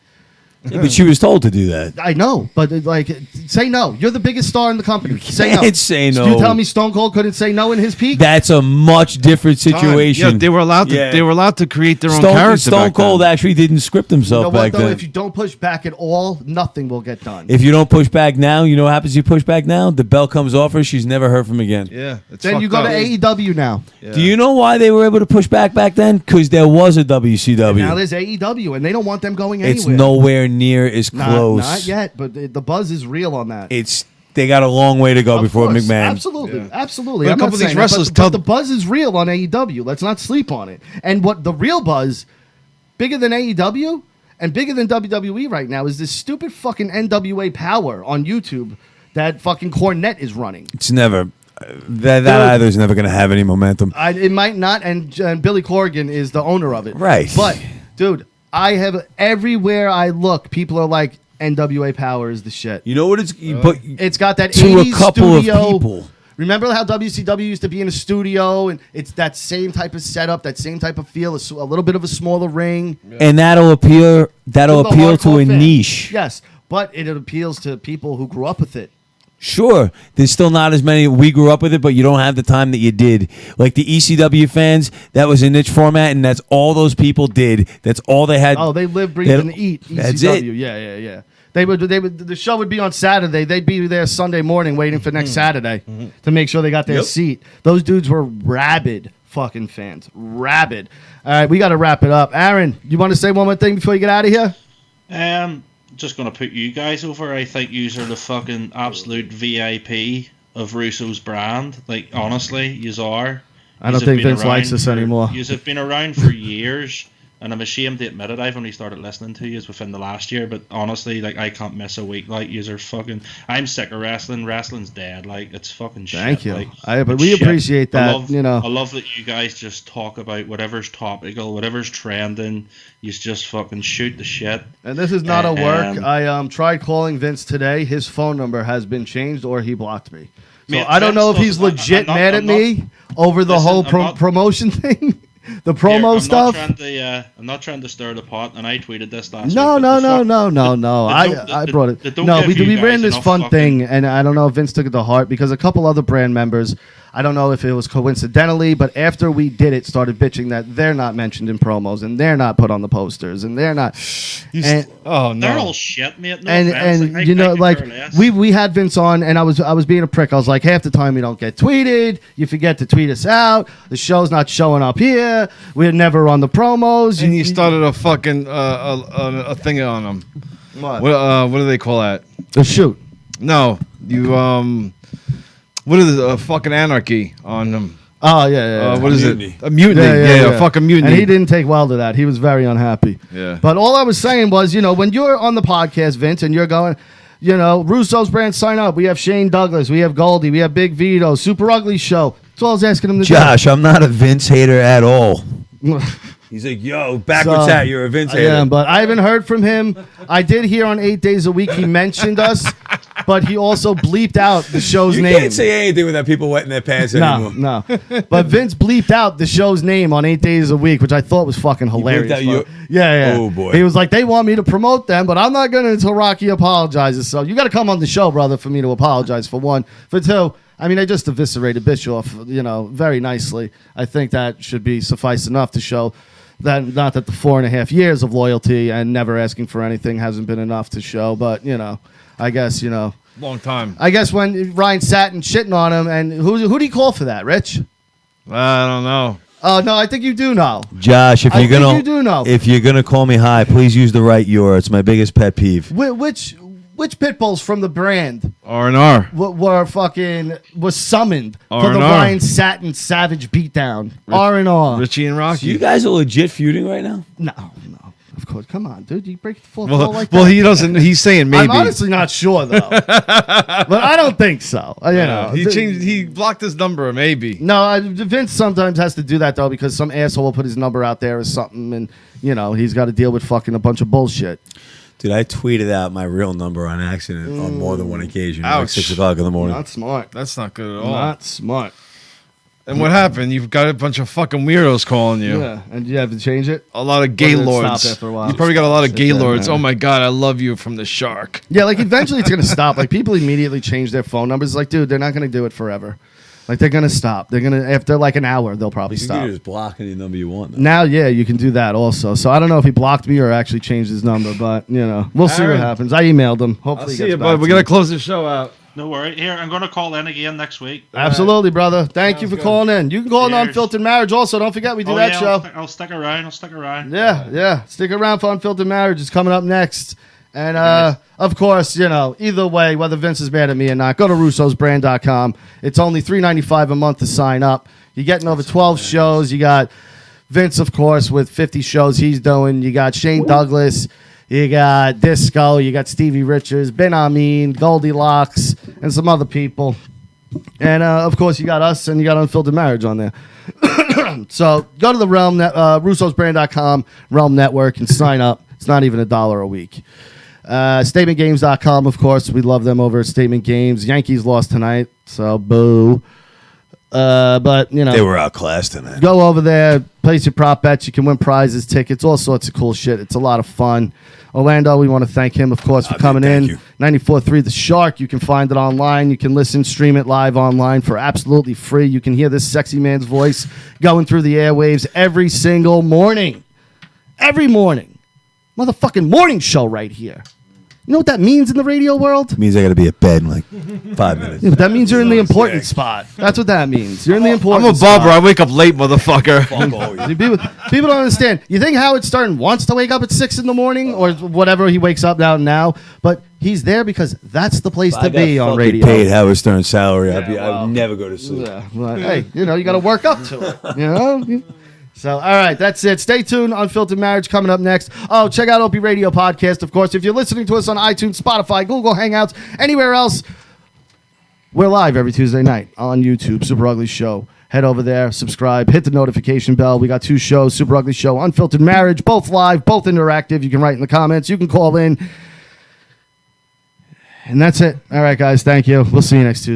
Yeah, but she was told to do that. I know, but, like, say no. You're the biggest star in the company. Say no. can't say no. You tell me Stone Cold couldn't say no in his peak? That's a much different situation. Yeah, they were allowed to. Yeah. They were allowed to create their own Stone, character. Stone back Cold then. actually didn't script himself You know what, back though? then. If you don't push back at all, nothing will get done. If you don't push back now, you know what happens? You push back now, the bell comes off her. She's never heard from again. Yeah, it's then you fucked go to up. AEW now. Yeah. Do you know why they were able to push back then? Because there was a WCW. Now there's AEW, and they don't want them going anywhere. It's nowhere near as close. Not yet, but the buzz is real on that. They got a long way to go Of before course, McMahon. Absolutely, Yeah. absolutely. But a I'm not couple of these saying that, wrestlers but tell- the buzz is real on AEW. Let's not sleep on it. And what the real buzz, bigger than AEW and bigger than WWE right now, is this stupid fucking NWA Power on YouTube that fucking Cornette is running. It's never that either is never going to have any momentum. It might not, and Billy Corgan is the owner of it. Right. But dude, I have everywhere I look, people are like, NWA Power is the shit. You know what but It's got that to 80s a couple studio. of people. Remember how WCW used to be in a studio, and it's that same type of setup, that same type of feel, a little bit of a smaller ring. And that'll appeal To the to a hardcore fan. niche. Yes, but it appeals to people who grew up with it. Sure, there's still not as many. We grew up with it, but you don't have the time that you did. Like the ECW fans, that was a niche format, and that's all those people did. That's all they had. Oh, they live, breathe, and eat ECW. That's it. Yeah. They would. The show would be on Saturday. They'd be there Sunday morning waiting for next Saturday to make sure they got their seat. Those dudes were rabid fucking fans. Rabid. All right, we got to wrap it up. Aaron, you want to say one more thing before you get out of here? Just gonna put you guys over. I think yous are the fucking absolute VIP of Russo's brand. Like honestly, yous are. I don't think Vince likes us anymore. Yous have been around for years, and I'm ashamed to admit it. I've only started listening to yous within the last year, but honestly, like I can't miss a week. Like yous are fucking. I'm sick of wrestling. Wrestling's dead. Like it's fucking shit. Thank you. Like, But we appreciate that. I love that you guys just talk about whatever's topical, whatever's trending. You just fucking shoot the shit. And this is not a work. I tried calling Vince today. His phone number has been changed, or he blocked me. So I don't know if he's legit mad at me over the whole promotion thing. The promo stuff. I'm not trying to stir the pot, and I tweeted this last week. No. I brought it. No, we ran this fun thing, and I don't know if Vince took it to heart because a couple other brand members, I don't know if it was coincidentally, but after we did it, started bitching that they're not mentioned in promos, and they're not put on the posters, and they're not. They're all shit, mate. No we had Vince on, and I was being a prick. I was like, half the time you don't get tweeted, you forget to tweet us out. The show's not showing up here. We're never on the promos. And you started a fucking a thing on them. What? What do they call that? A shoot. No, you what is a fucking anarchy on them? Oh yeah. What is mutiny. it? A mutiny. Yeah, fucking mutiny. And he didn't take well to that. He was very unhappy. Yeah. But all I was saying was, when you're on the podcast, Vince, and you're going, Russo's brand, sign up. We have Shane Douglas. We have Goldie. We have Big Vito. Super Ugly Show. That's all I was asking him to do. Josh, I'm not a Vince hater at all. He's like, yo, backwards hat, you're a Vince hater. Yeah, but I haven't heard from him. I did hear on 8 Days a Week he mentioned us, but he also bleeped out the show's name. You can't say anything without people wetting their pants anymore. No. But Vince bleeped out the show's name on 8 Days a Week, which I thought was fucking hilarious. Yeah. Oh, boy. He was like, they want me to promote them, but I'm not going to until Rocky apologizes. So you got to come on the show, brother, for me to apologize, for one. For two, I mean, I just eviscerated Bischoff, very nicely. I think that should be suffice enough to show that, not that the 4.5 years of loyalty and never asking for anything hasn't been enough to show, but, I guess, long time. I guess when Ryan Satin shitting on him, and who do you call for that, Rich? I don't know. Oh, no, I think you do know. Josh, if you do know. If you're gonna call me high, please use the right "your." It's my biggest pet peeve. Which pit bulls from the brand R&R was summoned for the R&R. Ryan Satin Savage beatdown? R&R. Richie and Rocky. So you guys are legit feuding right now? No. Of course, come on, dude. You break the fourth wall like that. Well, he doesn't. He's saying maybe. I'm honestly not sure though, but I don't think so. He blocked his number. Maybe. No, Vince sometimes has to do that though because some asshole will put his number out there or something, and he's got to deal with fucking a bunch of bullshit. Dude, I tweeted out my real number on accident on more than one occasion. Like 6 o'clock in the morning. Not smart. That's not good at all. Not smart. And what happened? You've got a bunch of fucking weirdos calling you. Yeah, and you have to change it? A lot of gay lords. Stop after a while. You probably got a lot of gay lords. Oh my God, I love you from the shark. Yeah, like eventually it's going to stop. Like people immediately change their phone numbers. Like, dude, they're not going to do it forever. Like they're going to stop. They're going to, after like an hour, they'll probably stop. You can just block any number you want. Though. Now, yeah, you can do that also. So I don't know if he blocked me or actually changed his number, but, we'll see what happens. I emailed him. Hopefully he gets back bud. We got to close the show out. No worry. Here, I'm going to call in again next week. Absolutely, brother. Thank you for calling in. You can call in on Unfiltered Marriage also. Don't forget, we do that show. I'll stick around. Yeah. Stick around for Unfiltered Marriage. It's coming up next. And, of course, either way, whether Vince is mad at me or not, go to russosbrand.com. It's only $3.95 a month to sign up. You're getting over 12 shows. You got Vince, of course, with 50 shows he's doing. You got Shane Douglas. You got Disco, you got Stevie Richards, Ben Amin, Goldilocks, and some other people. And, of course, you got us, and you got Unfiltered Marriage on there. So go to the Realm, russosbrand.com, Realm Network, and sign up. It's not even $1 a week. StatementGames.com, of course. We love them over at Statement Games. Yankees lost tonight, so boo. But you know, They were outclassed tonight. go over there, place your prop bets. You can win prizes, tickets, all sorts of cool shit. It's a lot of fun. Orlando, we want to thank him, of course, for coming thank in. you. 94.3 The Shark. You can find it online. You can listen, stream it live online for absolutely free. You can hear this sexy man's voice going through the airwaves every single morning. Every morning. Motherfucking morning show right here. You know what that means in the radio world? It means I got to be at bed in like 5 minutes. Yeah, but that means you're in the important spot. That's what that means. You're in the important I'm a barber. spot. I wake up late, motherfucker. People don't understand. You think Howard Stern wants to wake up at 6 in the morning or whatever he wakes up now, but he's there because that's the place to be on radio. Paid Howard Stern's salary. I well, would never go to sleep. Yeah, well, hey, you got to work up to it. You know. So, all right, that's it. Stay tuned. Unfiltered Marriage coming up next. Oh, check out Opie Radio Podcast, of course. If you're listening to us on iTunes, Spotify, Google Hangouts, anywhere else, we're live every Tuesday night on YouTube, Super Ugly Show. Head over there, subscribe, hit the notification bell. We got 2 shows, Super Ugly Show, Unfiltered Marriage, both live, both interactive. You can write in the comments. You can call in. And that's it. All right, guys, thank you. We'll see you next Tuesday.